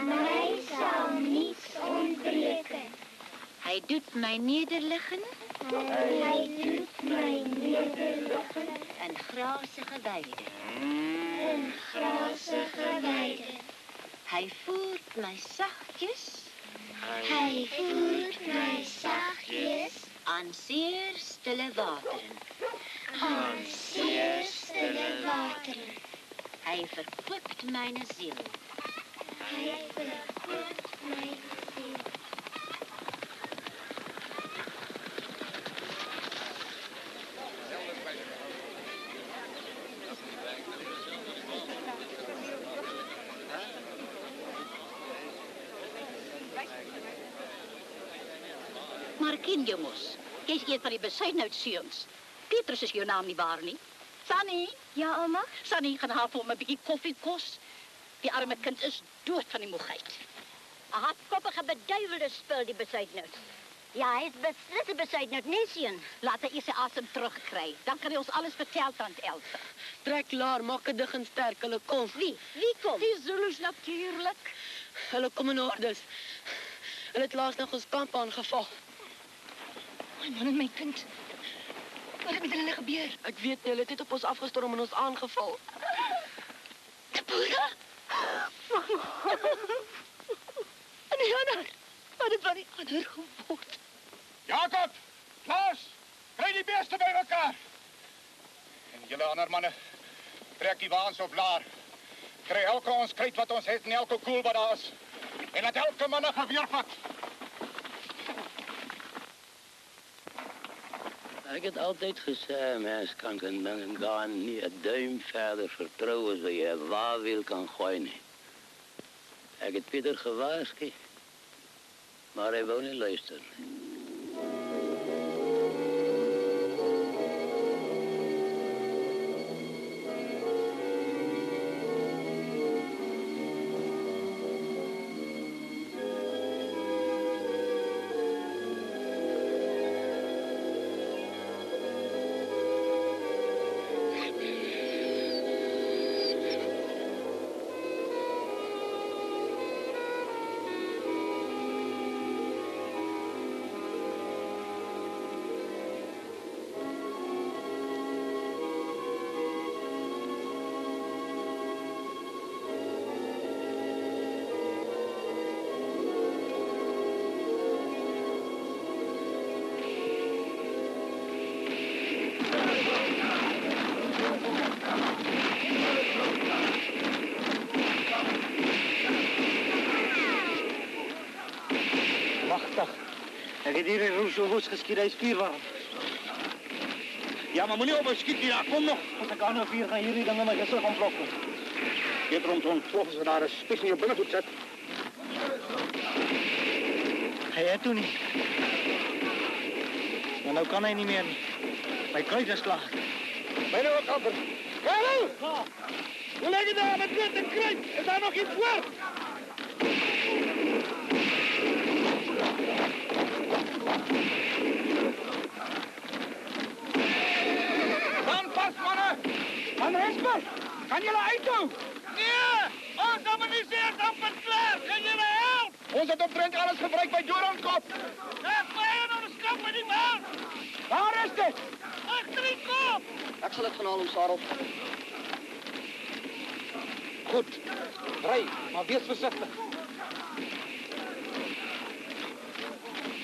Mij zal niets ontbreken. Hij doet mij nederliggen. Hij doet mij nederliggen. En grazige weiden. En grazige weiden. Hij voert mij zachtjes. Hij voert mij zachtjes. Aan zeer stille wateren. Aan zeer stille wateren. Hij verkwikt mijn ziel. Hij verkwikt mijn ziel. Maar kind jongens, jy is een van die besuinhoudseuns. Petrus is jou naam nie waar nie. Sannie? Ja, oma? Sannie, gaan haal vir hom 'n bietjie koffiekos. Die arme kind is dood van die moegheid. 'n Hardkoppige beduiwelde spul, die besuitnout. Ja, hy is beslis 'n besuitnout, nee, seun. Laat hy eers sy asem terugkry. Dan kan hy ons alles vertel, tant Elsa. Trek klaar, maak dit dig en sterk, hulle kom. Wie? Wie kom? Die Zulus natuurlijk. Hulle kom in ordes. Hulle het laas nog ons kamp aangeval. My man en my kind. Wat het met hulle gebeur? Ek weet nie, hulle het net op ons afgestorm en ons aangeval. De boere? En die ander? Wat het van die ander geword? Jakob! Klaas! Kry die beeste by mekaar! En julle ander manne, trek die waans op laar. Kry elke ons kruit wat ons het en elke koel wat daar is. En laat elke man 'n geweer vat. Ek het altyd gesê, mens kan dingen gaan nie 'n duim verder vertrou as wat jy 'n waawiel kan gooi nie. Ek het Pieter gewaarsku, maar hy wou nie luister nie. Ek het hier in Roeselwoes geskiet, hy is vuurwarm. Ja, maar moenie op my skiet nie, daar kom nog. As ek aan 4 gaan hierdie dinge my gesig ontplok. Dit rondom 12 as we daar 'n spies in jou binnevoet sit. Hy het toe nie. Maar nou kan hy nie meer nie. My kruis is klaar. Byna ook amper. Hallo! Hoe leg jy daar met dit en kruis? Is daar nog iets voor? Dan pas, mannen! Mannen! Jesper, kan julle uithou? Nee, ons ammunisie is amper klaar. Kan julle help? Ons het omtrent alles gebruik by Dorankop. Ek veilig op die skip met die man. Waar is dit? Agter die kop. Ek sal dit gaan haal, Sarel. Goed, ry, maar wees versigtig.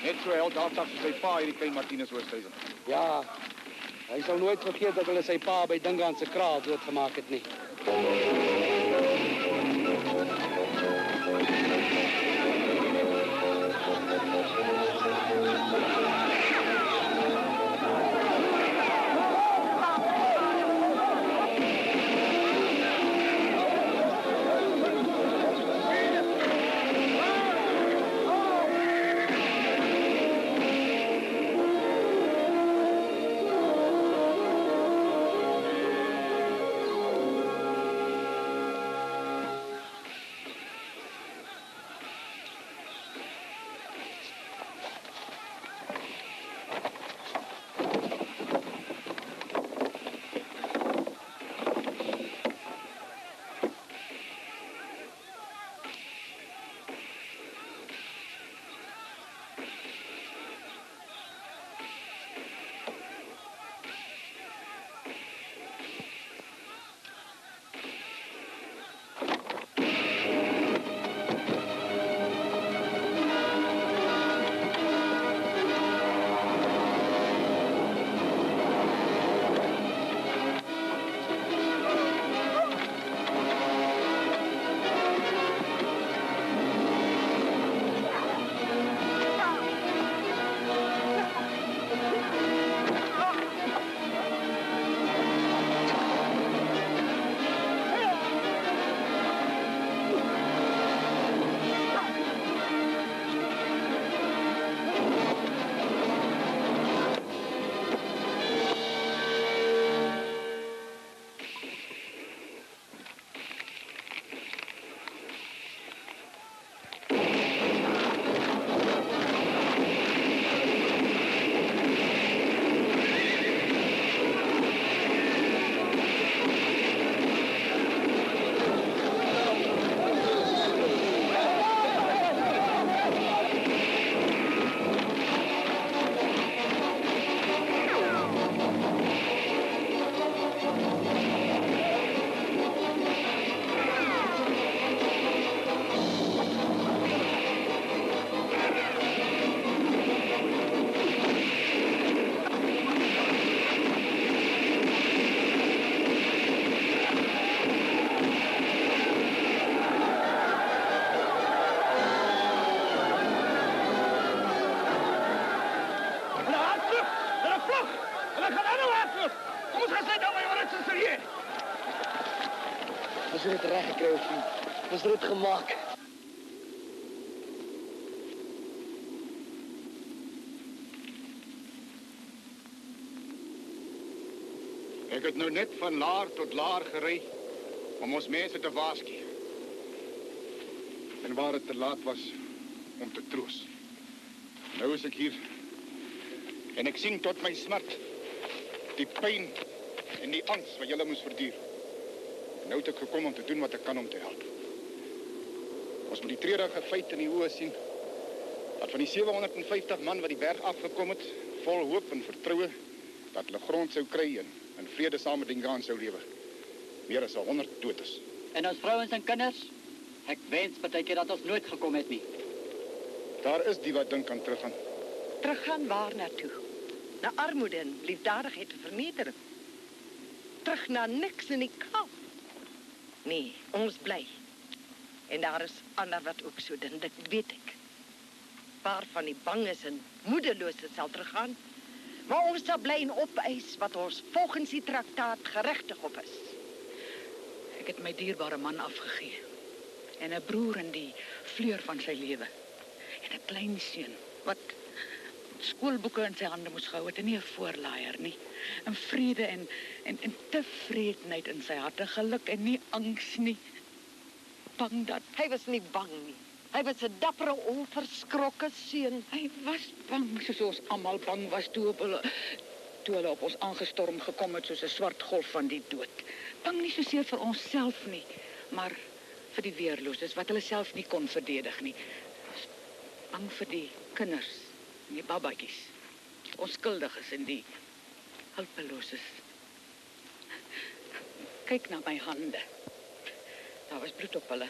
Net so held daar sy pa hierdie klein Martinus Oosthuizen. Ja, hy sal nooit vergeet dat hulle sy pa by Dingaan se kraal doodgemaak het nie. Ons het dit reg gekry, vriend. Ons het dit gemaak. Ek het nou net van laar tot laar gery om ons mense te waarsku. En waar het te laat was om te troos. Nou is ek hier en ek sien tot my smart die pyn en die angs wat julle moes verduur. Nou het ek gekom om te doen wat ek kan om te help. Ons moet die treurige feit in die oë sien dat van die 750 man wat die berg afgekom het, vol hoop en vertroue dat hulle grond sou kry en in vrede saam met Dingaan sou lewe. Meer as 100 dood is. En ons vrouens en kinders? Ek wens partykeer dat ons nooit gekom het nie. Daar is die wat dink aan teruggaan. Teruggaan waar naartoe? Na armoede en liefdadigheid en vernedering. Terug na niks in die Kaap. Nee, ons bly. En daar is ander wat ook so dink, dit weet ek. Paar van die banges en moedelose sal teruggaan, maar ons sal bly en opeis wat ons volgens die traktaat geregtig op is. Ek het my dierbare man afgegee. En 'n broer in die vleur van sy lewe. En 'n klein seun wat skoolboeke in sy hande moes gehou het en nie 'n voorlaaier nie. In vrede en tevredenheid in sy hart, geluk en nie angs nie. Bang dat hy was nie bang nie. Hy was 'n dappere, onverskrokke seun. Hy was bang, soos ons almal bang was toe hulle op ons aangestorm gekom het soos 'n swart golf van die dood. bang nie soseer vir onsself nie, maar vir die weerloses wat hulle self nie kon verdedig nie. Ons is bang vir die kinders en die babatjies, die onskuldiges en die hulpeloses. Kyk na my hande. Daar was bloed op hulle.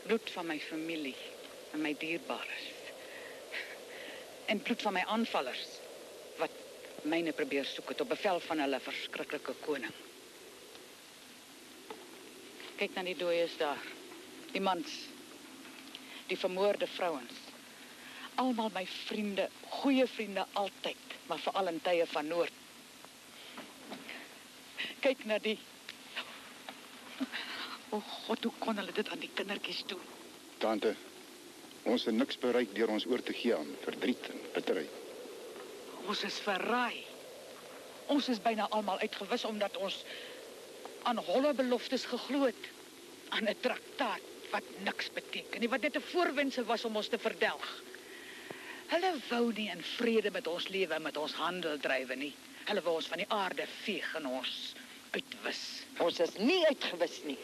Bloed van my familie en my dierbares. En bloed van my aanvallers wat myne probeer soek het op bevel van hulle verskriklike koning. Kyk na die dooies daar. Die mans. Die vermoorde vrouens. Almal my vriende, goeie vriende altyd, maar veral in tye van nood. Kyk na die. O God, hoe kon hulle dit aan die kindertjies doen? Tante, ons het niks bereik deur ons oor te gee aan verdriet en bitterheid. Ons is verraai. Ons is byna almal uitgewis omdat ons aan holle beloftes geglo het. Aan 'n traktaat wat niks beteken nie, wat net 'n voorwendsel was om ons te verdelg. Hulle wou nie in vrede met ons lewe en met ons handel drywe nie. Hulle wou ons van die aarde veeg en ons uitwis. Ons is nie uitgewis nie.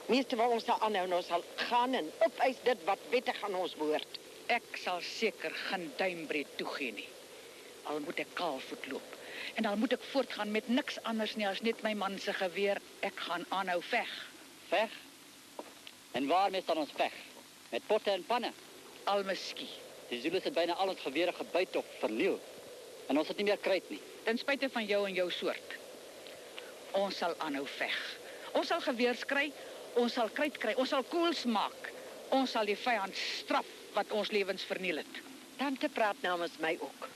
Meeste wat ons sal aanhou en ons sal gaan en opeis dit wat wettig aan ons behoort. Ek sal seker geen duimbreed toegee nie. Al moet ek kaalvoet loop. En dan moet ek voortgaan met niks anders nie as net my man se geweer. Ek gaan aanhou veg. Veg? En waarmee staan ons veg? Met potte en panne? Almiskie. Die Zulus het byna al ons gewere gebyt of verniel. En ons het nie meer kruit nie. Ten spyte van jou en jou soort. Ons sal aanhou veg. Ons sal geweers kry, ons sal kruit kry, ons sal koels maak. Ons sal die vyand straf wat ons lewens verniel het. Tante praat namens my ook.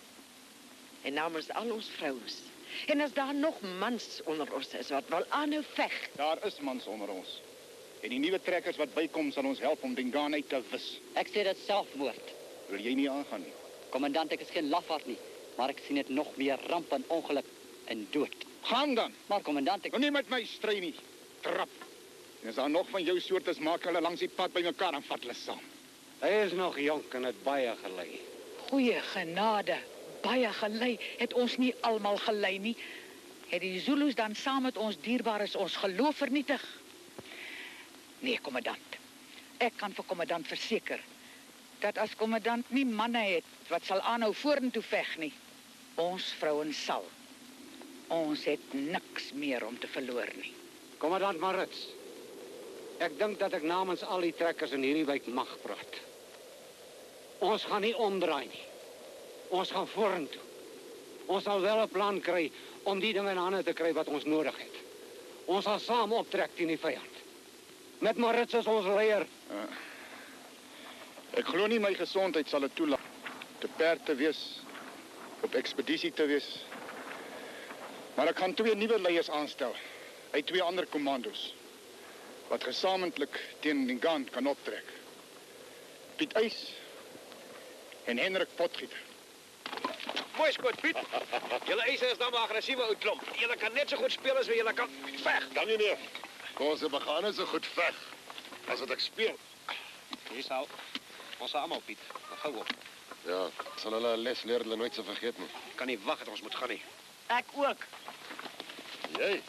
En namens al ons vrouens. En as daar nog mans onder ons is wat wil aanhou veg. Daar is mans onder ons. En die nuwe trekkers wat bykom sal ons help om Dingaan uit te wis. Ek sê dit selfmoord. Wil jy nie aangaan nie? Kommandant, ek is geen lafaard nie, maar ek sien dit nog meer ramp en ongeluk en dood. Gaan dan. Maar kommandant, Wil nie met my stry nie. Trap. En as daar nog van jou soort is, maak hulle langs die pad bymekaar en vat hulle saam. Hy is nog jonk en het baie gelei. Goeie genade, baie gelei, het ons nie almal gelei nie. Het die Zulus dan saam met ons dierbares ons geloof vernietig? Nee, kommandant. Ek kan vir kommandant verseker dat as kommandant nie manne het wat sal aanhou vorentoe veg nie, ons vrouens sal. Ons het niks meer om te verloor nie. Kommandant Marits, ek dink dat ek namens al die trekkers in hierdie wijk mag praat. Ons gaan nie omdraai nie. Ons gaan vorentoe. Ons sal wel 'n plan kry om die dinge in hande te kry wat ons nodig het. Ons sal saam optrek teen die vyand. Met Marits as ons leier. Ek glo nie my gesondheid sal dit toelaat. Te perd te wees, op ekspedisie te wees. Maar ek gaan 2 nuwe leiers aanstel. Uit 2 ander kommandos. Wat gesamentlik teen Dingaan kan optrek. Piet Uys en Hendrik Potgieter. Mooi skoot, Piet. Julle eise is dan maar agressiewe ou klomp. Julle kan net so goed speel as wat julle kan veg. Dan nie meer. Ons begane so goed veg as wat ek speel. Hier sal. Ons sal almal, Piet. Gou op. Ja, sal hulle 'n les leer hulle nooit se vergeet nie. Kan nie wag dat ons moet gaan nie. Ek ook. Jy.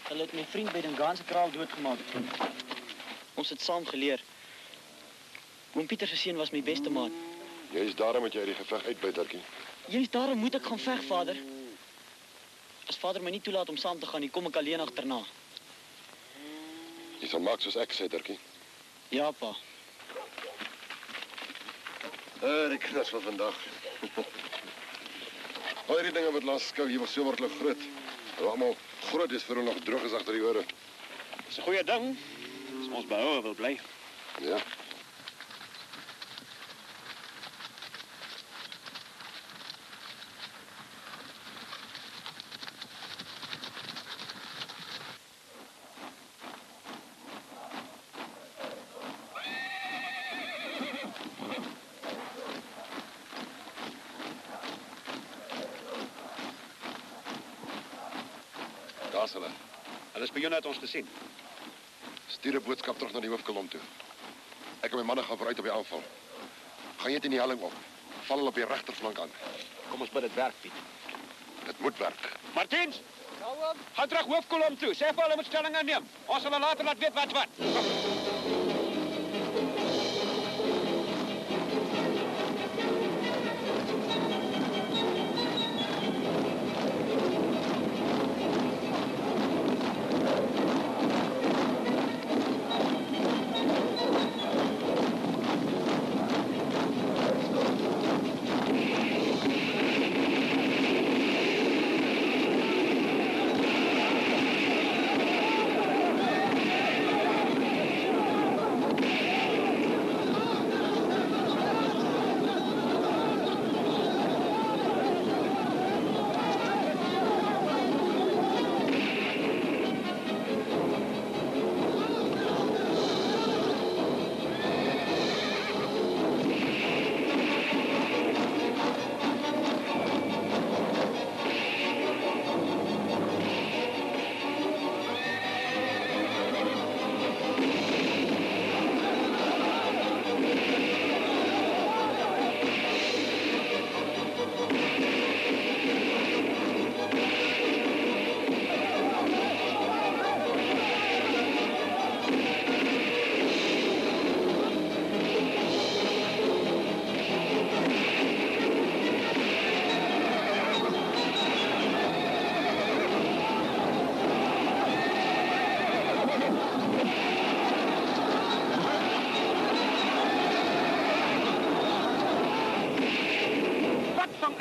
Hulle het my vriend by Dingaan se kraal doodgemaak. Ons het saam geleer. Oom Pieter se seun was my beste maat. Jy's daarom met jy die geveg uitbuit, Dirkie. Juist daarom moet ek gaan veg, vader. As vader my nie toelaat om saam te gaan nie, kom ek alleen agterna. Jy sal maak soos ek sê, Dirkie. Ja, pa. Die knas van vandag. Al die dinge wat laat skou, hier was so word hulle groot. Hulle almal groot is vir hulle nog droog is agter die ore. Dis 'n goeie ding. As ons behoue wil bly. Ja. Daar's hulle. Hulle spioene het ons gesien. Stuur 'n boodskap terug na die hoofkolom toe. Ek en my manne gaan vooruit op die aanval. Gaan jy teen die helling op. val hulle op die regterflank aan. Kom ons bid dit werk, Piet. Dit moet werk. Martiens! Gaan terug hoofkolom toe. Sê vir hulle moet stelling aanneem. Ons sal hulle later laat weet wat.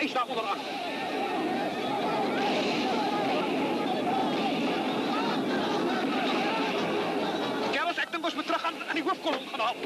Is daar onderaan. Kerels, ek dink ons moet terug aan die hoofkolom gaan haal.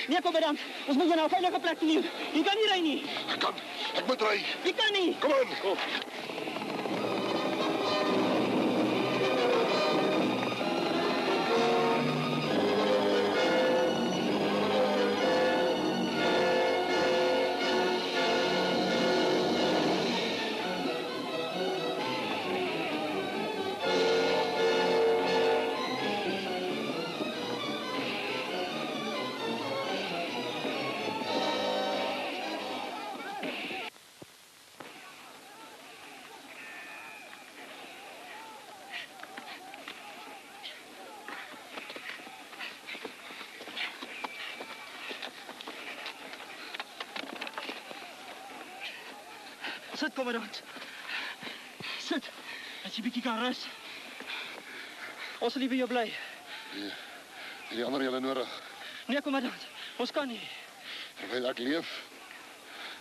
Nee, commandant. Ons moet jou na 'n veilige plek neem. Jy kan nie ry nie. Ek kan. Ek moet ry. Jy kan nie. Kom aan. Kom. Sit, commandant. Sit. As jy bietjie kan rus. Ons sal nie by jou bly. Die ander julle nodig. Nee, commandant. Ons kan nie. Terwyl ek leef,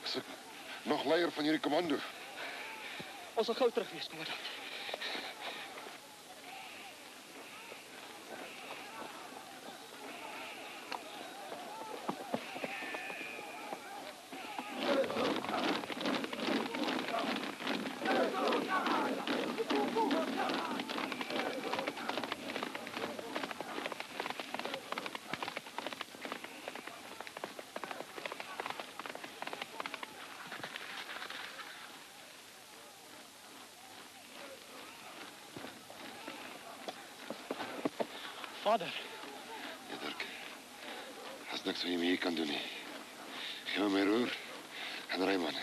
is ek nog leier van hierdie kommando. Ons sal gou terug wees, commandant. Vader. Ja, Dirk. Daar's niks wat jy mee kan doen nie. Geef my my roer en ry man.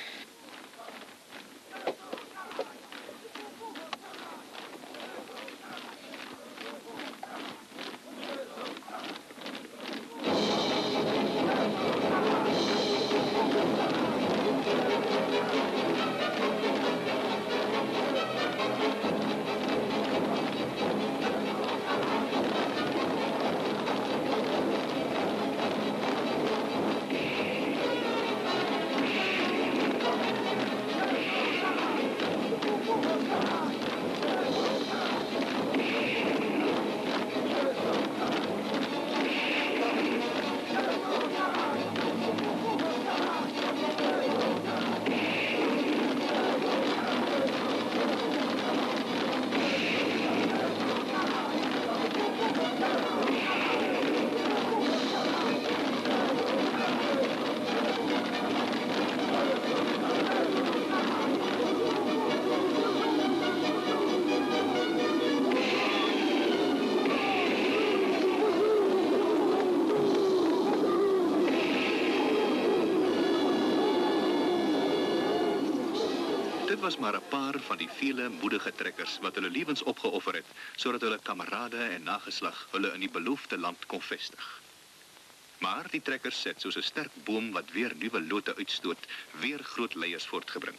Dit was maar 'n paar van die vele moedige trekkers wat hulle lewens opgeoffer het sodat hulle kamerade en nageslag hulle in die beloofde land kon vestig. Maar die trekkers het soos 'n sterk boom wat weer nuwe lote uitstoot, weer groot leiers voortgebring.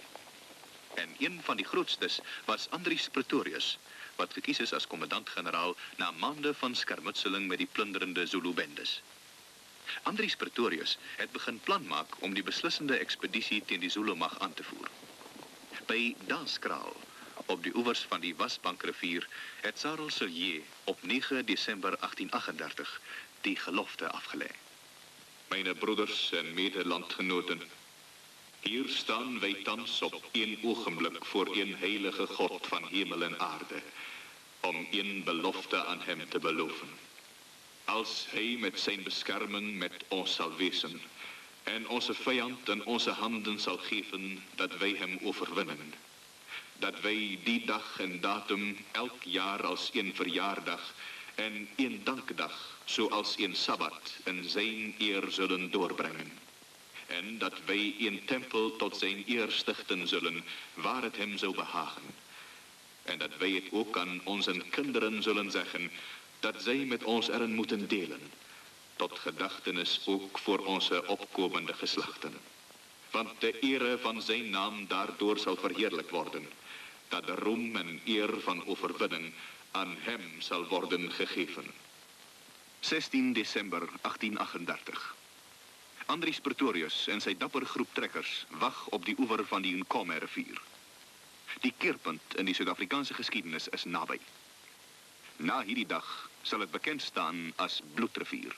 En een van die grootstes was Andries Pretorius, wat gekies is as kommandant-generaal na maande van skermutseling met die plunderende Zulu-bendes. Andries Pretorius het begin plan maak om die beslissende ekspedisie teen die Zulu-mag aan te voer. By Danskraal, op die oewers van die Wasbankrivier, het Sarel Sillier op 9 Desember 1838 die gelofte afgelê. Myne broeders en medelandgenoten, hier staan wij thans op een ogenblik voor een heilige God van hemel en aarde, om een belofte aan hem te beloven. Als hij met zijn bescherming met ons zal wezen, en onze vijand in onze handen zal geven dat wij hem overwinnen. Dat wij die dag en datum elk jaar als een verjaardag en een dankdag, zoals een sabbat, in zijn eer zullen doorbrengen. En dat wij een tempel tot zijn eer stichten zullen, waar het hem zou behagen. En dat wij het ook aan onze kinderen zullen zeggen, dat zij met ons erin moeten delen. Tot gedachtenis ook voor onze opkomende geslachten. Want de ere van zijn naam daardoor zal verheerlijk worden, dat de roem en eer van overwinning aan hem zal worden gegeven. 16 december 1838. Andries Pretorius en zijn dapper groep trekkers wag op die oever van die Nkomo-rivier. Die keerpunt in die Suid-Afrikaanse geschiedenis is nabij. Na hierdie dag zal het bekend staan als Bloedrivier.